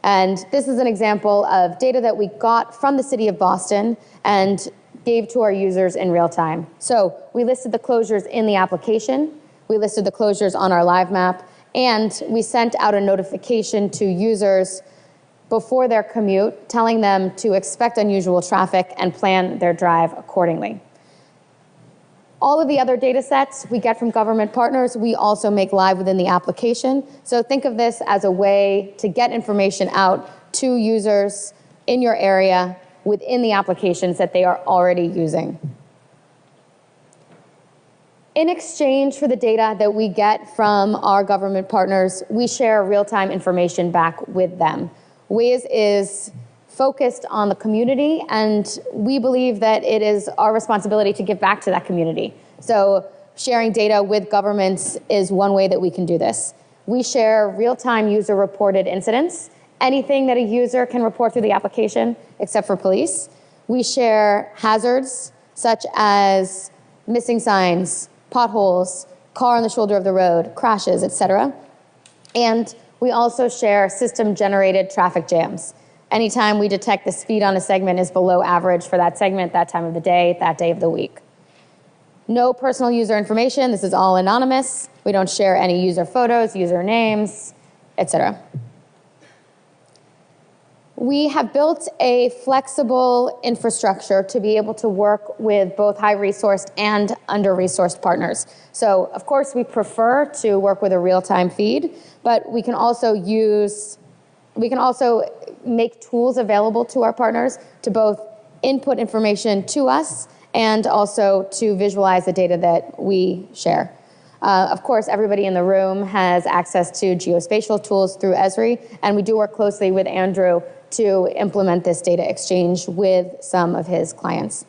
[SPEAKER 3] And this is an example of data that we got from the city of Boston and gave to our users in real time. So we listed the closures in the application, we listed the closures on our live map, and we sent out a notification to users before their commute, telling them to expect unusual traffic and plan their drive accordingly. All of the other data sets we get from government partners, we also make live within the application. So think of this as a way to get information out to users in your area within the applications that they are already using. In exchange for the data that we get from our government partners, we share real-time information back with them. Waze is focused on the community, and we believe that it is our responsibility to give back to that community. So sharing data with governments is one way that we can do this. We share real-time user-reported incidents, anything that a user can report through the application except for police. We share hazards such as missing signs, potholes, car on the shoulder of the road, crashes, etc. And we also share system-generated traffic jams. Anytime we detect the speed on a segment is below average for that segment, that time of the day, that day of the week. No personal user information. This is all anonymous. We don't share any user photos, user names, etc. We have built a flexible infrastructure to be able to work with both high-resourced and under-resourced partners. So, of course, we prefer to work with a real-time feed, but we can also make tools available to our partners to both input information to us and also to visualize the data that we share. Of course, everybody in the room has access to geospatial tools through Esri, and we do work closely with Andrew to implement this data exchange with some of his clients.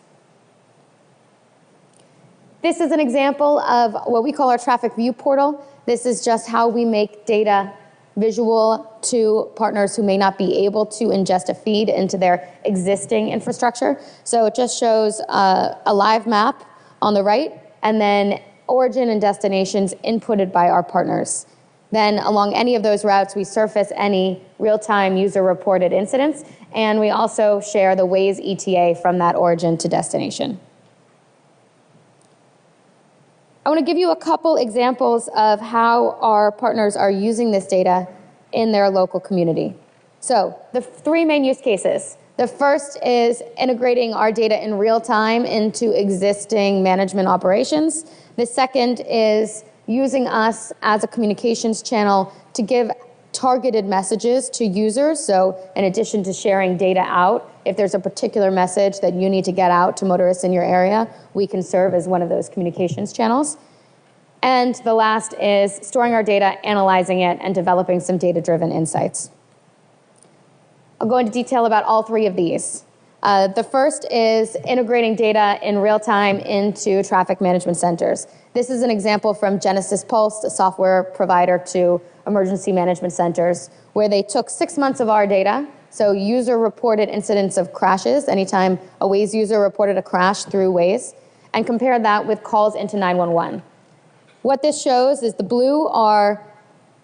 [SPEAKER 3] This is an example of what we call our traffic view portal. This is just how we make data visual to partners who may not be able to ingest a feed into their existing infrastructure. So it just shows a live map on the right, and then origin and destinations inputted by our partners. Then along any of those routes, we surface any real-time user-reported incidents, and we also share the Waze ETA from that origin to destination. I want to give you a couple examples of how our partners are using this data in their local community. So the three main use cases. The first is integrating our data in real time into existing management operations. The second is using us as a communications channel to give targeted messages to users. So in addition to sharing data out, if there's a particular message that you need to get out to motorists in your area, we can serve as one of those communications channels. And the last is storing our data, analyzing it, and developing some data-driven insights. I'll go into detail about all three of these. The first is integrating data in real time into traffic management centers. This is an example from Genesis Pulse, a software provider to emergency management centers, where they took 6 months of our data, so user-reported incidents of crashes, anytime a Waze user reported a crash through Waze, and compared that with calls into 911. What this shows is the blue are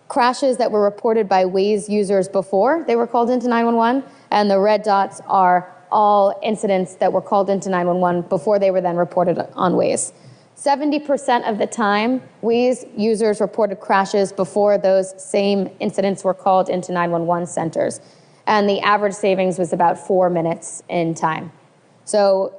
[SPEAKER 3] crashes that were reported by Waze users before they were called into 911, and the red dots are all incidents that were called into 911 before they were then reported on Waze. 70% of the time, Waze users reported crashes before those same incidents were called into 911 centers. And the average savings was about 4 minutes in time. So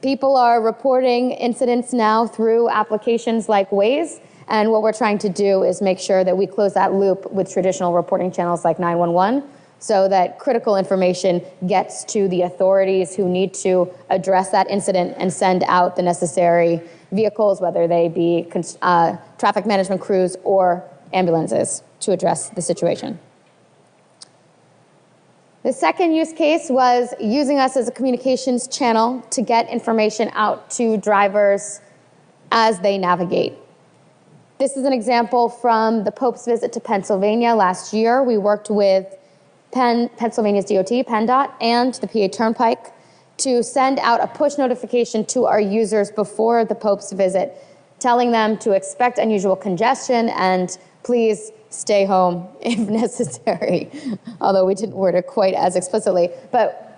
[SPEAKER 3] people are reporting incidents now through applications like Waze. And what we're trying to do is make sure that we close that loop with traditional reporting channels like 911, so that critical information gets to the authorities who need to address that incident and send out the necessary vehicles, whether they be traffic management crews or ambulances, to address the situation. The second use case was using us as a communications channel to get information out to drivers as they navigate. This is an example from the Pope's visit to Pennsylvania last year. We worked with Pennsylvania's DOT, PennDOT, and the PA Turnpike to send out a push notification to our users before the Pope's visit, telling them to expect unusual congestion and please stay home if necessary, although we didn't word it quite as explicitly. But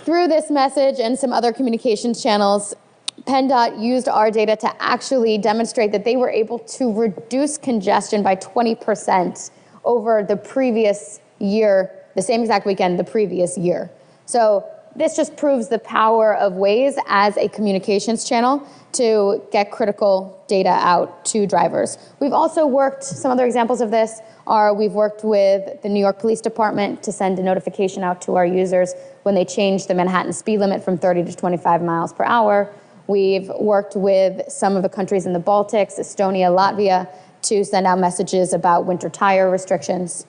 [SPEAKER 3] through this message and some other communications channels, PennDOT used our data to actually demonstrate that they were able to reduce congestion by 20% over the previous year, the same exact weekend the previous year. So this just proves the power of Waze as a communications channel to get critical data out to drivers. We've also worked, some other examples of this are we've worked with the New York Police Department to send a notification out to our users when they change the Manhattan speed limit from 30 to 25 miles per hour. We've worked with some of the countries in the Baltics, Estonia, Latvia, to send out messages about winter tire restrictions.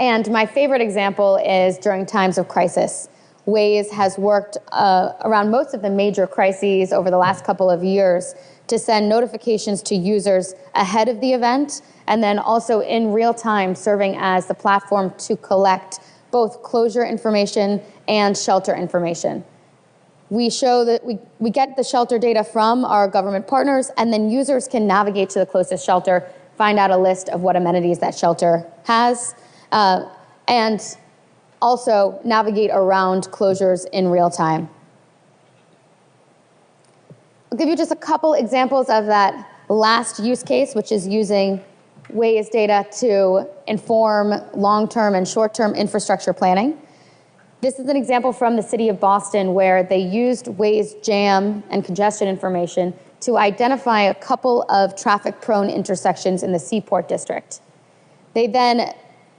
[SPEAKER 3] And my favorite example is during times of crisis. Waze has worked around most of the major crises over the last couple of years to send notifications to users ahead of the event, and then also in real time serving as the platform to collect both closure information and shelter information. We show that we get the shelter data from our government partners, and then users can navigate to the closest shelter, find out a list of what amenities that shelter has, and also navigate around closures in real time. I'll give you just a couple examples of that last use case, which is using Waze data to inform long-term and short-term infrastructure planning. This is an example from the city of Boston where they used Waze jam and congestion information to identify a couple of traffic-prone intersections in the Seaport district. They then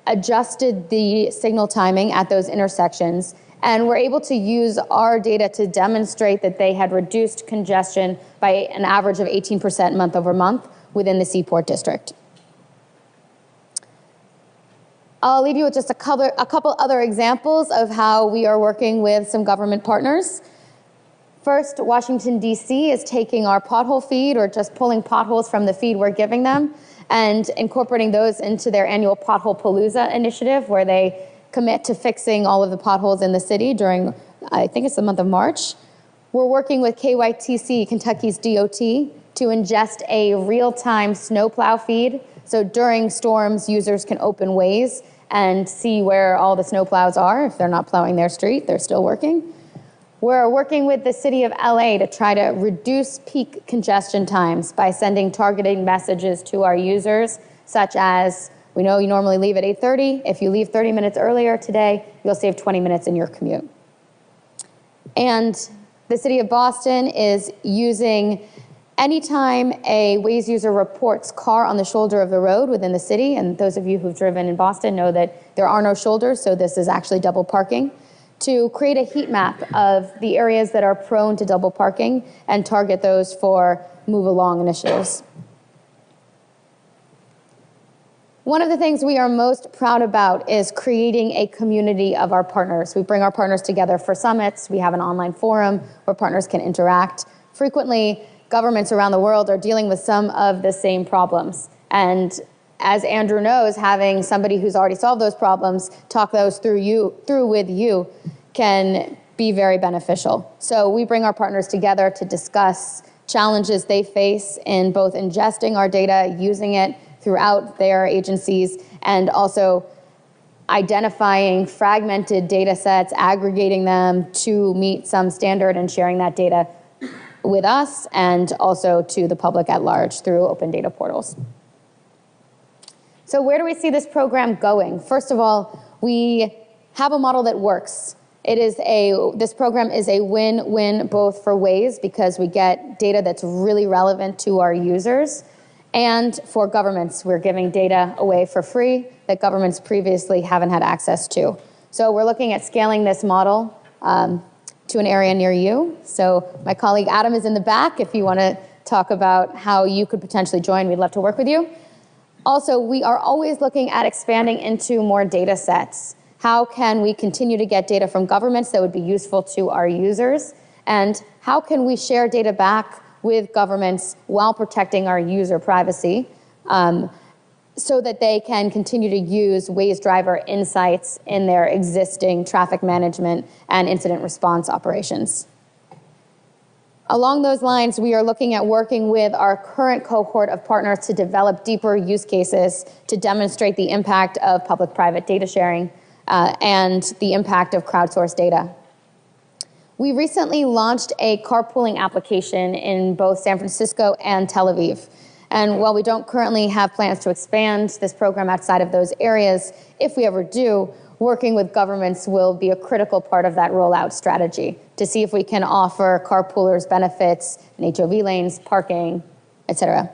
[SPEAKER 3] adjusted the signal timing at those intersections and were able to use our data to demonstrate that they had reduced congestion by an average of 18% month over month within the Seaport district. I'll leave you with just a couple other examples of how we are working with some government partners. First, Washington, D.C. is taking our pothole feed, or just pulling potholes from the feed we're giving them, and incorporating those into their annual Pothole Palooza initiative, where they commit to fixing all of the potholes in the city during, I think it's the month of March. We're working with KYTC, Kentucky's DOT, to ingest a real-time snowplow feed. So during storms, users can open Waze and see where all the snowplows are. If they're not plowing their street, they're still working. We're working with the city of LA to try to reduce peak congestion times by sending targeted messages to our users, such as, we know you normally leave at 8:30. If you leave 30 minutes earlier today, you'll save 20 minutes in your commute. And the city of Boston is using, anytime a Waze user reports car on the shoulder of the road within the city, and those of you who've driven in Boston know that there are no shoulders, so this is actually double parking, to create a heat map of the areas that are prone to double parking and target those for move along initiatives. One of the things we are most proud about is creating a community of our partners. We bring our partners together for summits. We have an online forum where partners can interact. Frequently, governments around the world are dealing with some of the same problems. And as Andrew knows, having somebody who's already solved those problems talk those through with you can be very beneficial. So we bring our partners together to discuss challenges they face in both ingesting our data, using it throughout their agencies, and also identifying fragmented data sets, aggregating them to meet some standard, and sharing that data with us and also to the public at large through open data portals. So where do we see this program going? First of all, we have a model that works. This program is a win-win both for Waze, because we get data that's really relevant to our users, and for governments. We're giving data away for free that governments previously haven't had access to. So we're looking at scaling this model to an area near you. So my colleague Adam is in the back. If you want to talk about how you could potentially join, we'd love to work with you. Also, we are always looking at expanding into more data sets. How can we continue to get data from governments that would be useful to our users? And how can we share data back with governments while protecting our user privacy so that they can continue to use Waze driver insights in their existing traffic management and incident response operations? Along those lines, we are looking at working with our current cohort of partners to develop deeper use cases to demonstrate the impact of public-private data sharing and the impact of crowdsourced data. We recently launched a carpooling application in both San Francisco and Tel Aviv. And while we don't currently have plans to expand this program outside of those areas, if we ever do, working with governments will be a critical part of that rollout strategy to see if we can offer carpoolers benefits in HOV lanes, parking, et cetera.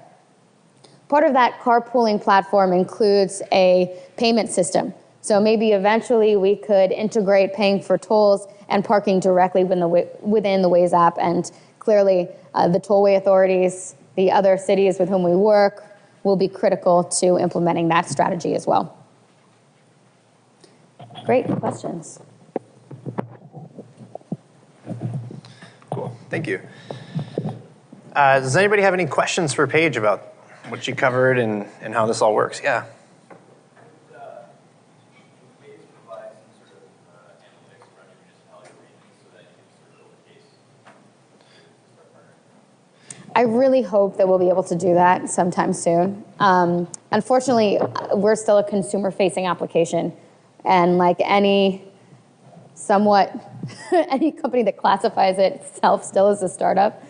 [SPEAKER 3] Part of that carpooling platform includes a payment system. So maybe eventually we could integrate paying for tolls and parking directly within the Waze app. And clearly, the tollway authorities, the other cities with whom we work, will be critical to implementing that strategy as well. Great questions.
[SPEAKER 1] Cool, thank you. Does anybody have any questions for Paige about what she covered and how this all works? Yeah.
[SPEAKER 3] I really hope that we'll be able to do that sometime soon. Unfortunately, we're still a consumer-facing application, and like any any company that classifies itself still as a startup,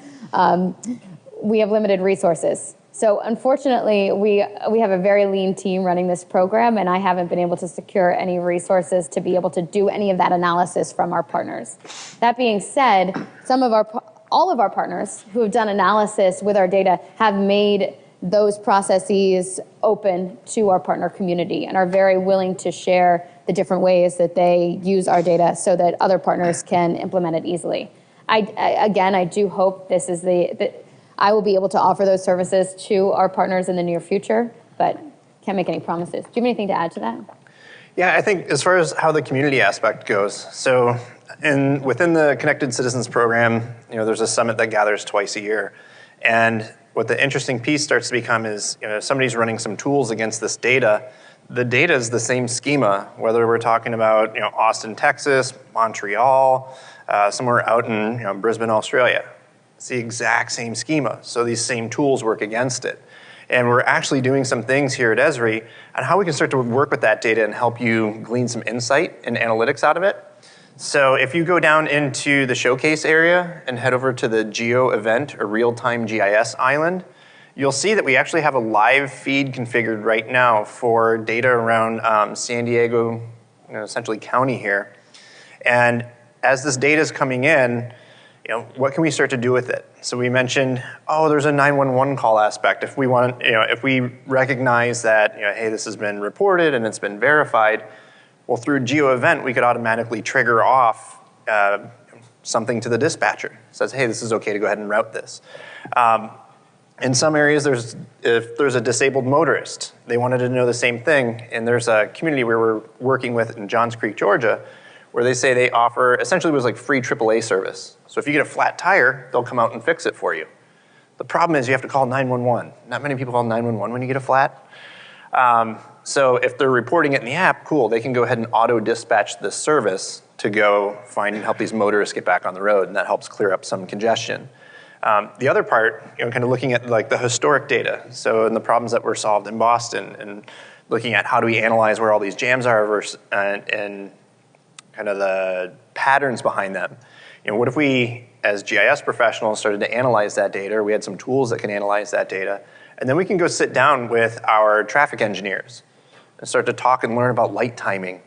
[SPEAKER 3] we have limited resources. So unfortunately, we have a very lean team running this program, and I haven't been able to secure any resources to be able to do any of that analysis from our partners. That being said, all of our partners who have done analysis with our data have made those processes open to our partner community and are very willing to share the different ways that they use our data so that other partners can implement it easily. I do hope this is I will be able to offer those services to our partners in the near future, but can't make any promises. Do you have anything to add to that?
[SPEAKER 1] Yeah, I think as far as how the community aspect goes, so within the Connected Citizens program, there's a summit that gathers twice a year. And what the interesting piece starts to become is, somebody's running some tools against this data. The data is the same schema, whether we're talking about, Austin, Texas, Montreal, somewhere out in, Brisbane, Australia. It's the exact same schema. So these same tools work against it. And we're actually doing some things here at Esri on how we can start to work with that data and help you glean some insight and analytics out of it. So if you go down into the showcase area and head over to the Geo event or real-time GIS island, you'll see that we actually have a live feed configured right now for data around San Diego, essentially county here. And as this data is coming in, what can we start to do with it? So we mentioned, there's a 911 call aspect. If we want, if we recognize that, hey, this has been reported and it's been verified, well, through Geo event, we could automatically trigger off something to the dispatcher. It says, hey, this is okay to go ahead and route this. In some areas, if there's a disabled motorist, they wanted to know the same thing. And there's a community where we're working with in Johns Creek, Georgia, where they say they offer, essentially it was like free AAA service. So if you get a flat tire, they'll come out and fix it for you. The problem is you have to call 911. Not many people call 911 when you get a flat. So if they're reporting it in the app, cool, they can go ahead and auto-dispatch this service to go find and help these motorists get back on the road, and that helps clear up some congestion. The other part, kind of looking at like the historic data, so in the problems that were solved in Boston, and looking at how do we analyze where all these jams are versus, and kind of the patterns behind them. What if we, as GIS professionals, started to analyze that data, or we had some tools that can analyze that data, and then we can go sit down with our traffic engineers and start to talk and learn about light timing.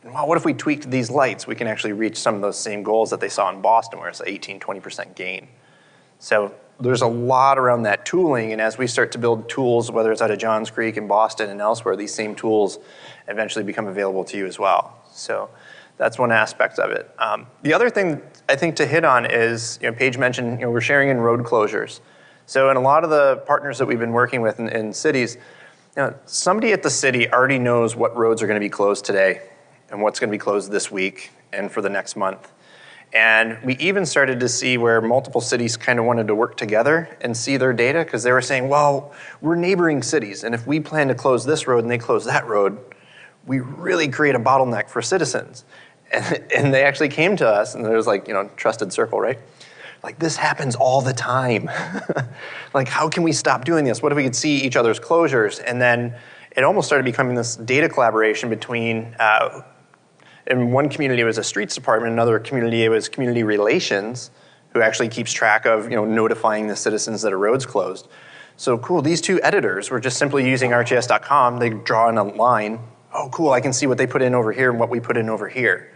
[SPEAKER 1] And wow, what if we tweaked these lights? We can actually reach some of those same goals that they saw in Boston, where it's an 18-20% gain. So there's a lot around that tooling, and as we start to build tools, whether it's out of Johns Creek and Boston and elsewhere, these same tools eventually become available to you as well. So that's one aspect of it. The other thing I think to hit on is, Paige mentioned, we're sharing in road closures. So in a lot of the partners that we've been working with in cities, somebody at the city already knows what roads are going to be closed today and what's going to be closed this week and for the next month. And we even started to see where multiple cities kind of wanted to work together and see their data, because they were saying, well, we're neighboring cities, and if we plan to close this road and they close that road, we really create a bottleneck for citizens. And they actually came to us, and there was like, trusted circle, right? Like, this happens all the time. Like, how can we stop doing this? What if we could see each other's closures? And then it almost started becoming this data collaboration between, in one community it was a streets department, in another community it was community relations, who actually keeps track of, notifying the citizens that a road's closed. So cool, these two editors were just simply using ArcGIS.com. They draw in a line. Oh, cool, I can see what they put in over here and what we put in over here.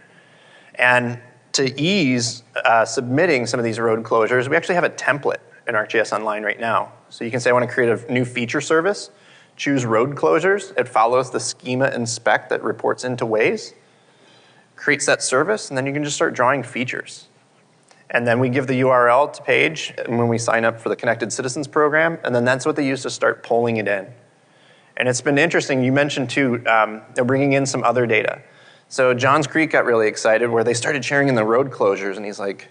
[SPEAKER 1] And to ease submitting some of these road closures, we actually have a template in ArcGIS Online right now. So you can say, I want to create a new feature service, choose road closures. It follows the schema and spec that reports into Waze. creates that service, and then you can just start drawing features. And then we give the URL to Paige when we sign up for the Connected Citizens program, and then that's what they use to start pulling it in. And it's been interesting, you mentioned too, they're bringing in some other data. So Johns Creek got really excited where they started sharing in the road closures, and he's like,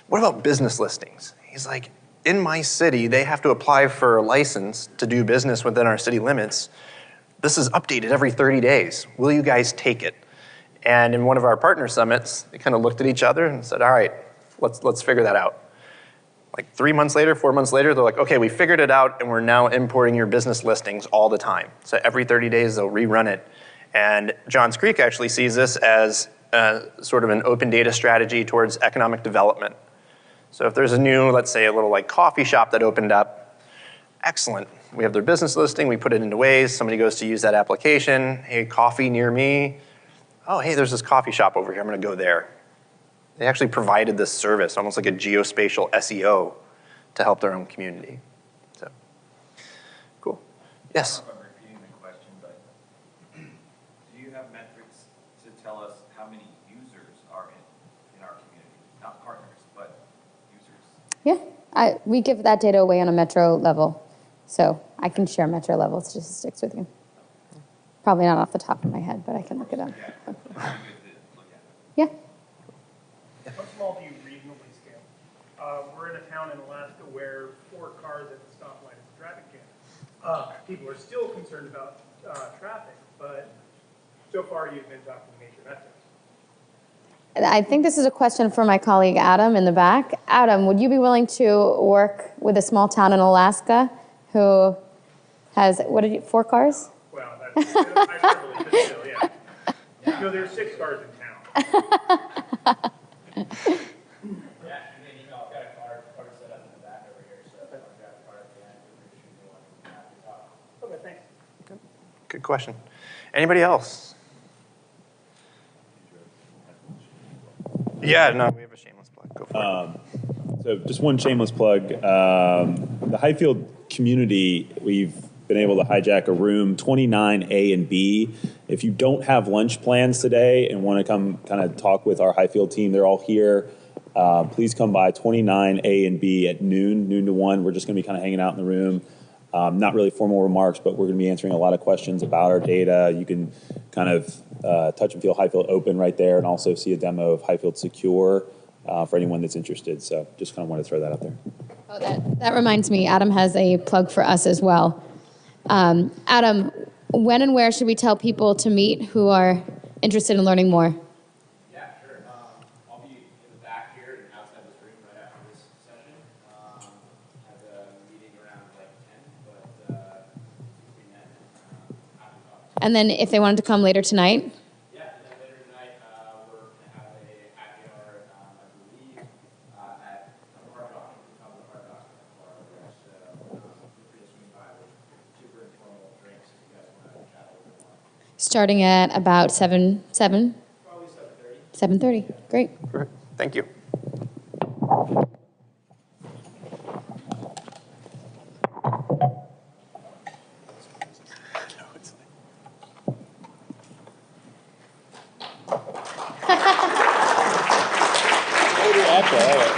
[SPEAKER 1] what about business listings? He's like, in my city, they have to apply for a license to do business within our city limits. This is updated every 30 days. Will you guys take it? And in one of our partner summits, they kind of looked at each other and said, all right, let's figure that out. Like 3 months later, 4 months later, they're like, okay, we figured it out and we're now importing your business listings all the time. So every 30 days, they'll rerun it. And Johns Creek actually sees this as sort of an open data strategy towards economic development. So if there's a new, let's say a little like coffee shop that opened up, excellent. We have their business listing, we put it into Waze, somebody goes to use that application, hey, coffee near me. Oh, hey, there's this coffee shop over here, I'm gonna go there. They actually provided this service, almost like a geospatial SEO to help their own community. So, cool. Yes?
[SPEAKER 4] I don't know if I'm repeating the question, but do you have metrics to tell us how many users are in our community? Not partners, but users.
[SPEAKER 3] Yeah, we give that data away on a metro level. So I can share metro level statistics with you. Probably not off the top of my head, but I can look it up.
[SPEAKER 4] Yeah, it'd be good to look at.
[SPEAKER 3] Yeah.
[SPEAKER 5] How small do you reasonably scale? We're in a town in Alaska where 4 cars at the stoplight is a traffic jam. People are still concerned about traffic, but so far you've been talking major metros.
[SPEAKER 3] I think this is a question for my colleague Adam in the back. Adam, would you be willing to work with a small town in Alaska who has, 4 cars?
[SPEAKER 5] Well, that's hyperbole, but still, yeah. No, there's 6 cars in town.
[SPEAKER 4] Yeah, you know, I've got a car set up in the back over here, so I've got a car at the end, we're shooting the one at the top.
[SPEAKER 5] Okay, thanks.
[SPEAKER 1] Good question. Anybody else? Yeah, no, we have a shameless plug. Go for it.
[SPEAKER 2] So just one shameless plug. The Highfield community, we've been able to hijack a room 29A and B. If you don't have lunch plans today and want to come kind of talk with our Highfield team, they're all here. Please come by 29A and B at noon to 1. We're just going to be kind of hanging out in the room. Not really formal remarks, but we're going to be answering a lot of questions about our data. You can kind of touch and feel Highfield Open right there, and also see a demo of Highfield Secure for anyone that's interested. So just kind of want to throw that out there.
[SPEAKER 3] Oh, that reminds me, Adam has a plug for us as well. Adam, when and where should we tell people to meet who are interested in learning more?
[SPEAKER 4] Yeah, sure. I'll be in the back here and outside this room right after this session. Have a meeting around like 10, but between then, happy to talk.
[SPEAKER 3] And then if they wanted to come later tonight?
[SPEAKER 4] Yeah, and then later tonight, we're going to have a happy hour, I believe, at ArcGIS, top of ArcGIS. So feel free to swing by with super informal drinks if you guys want to chat a little bit more.
[SPEAKER 3] Starting at about 7?
[SPEAKER 4] Probably 7:30.
[SPEAKER 3] 7:30. Great.
[SPEAKER 1] Perfect. Thank you.
[SPEAKER 2] After, all right.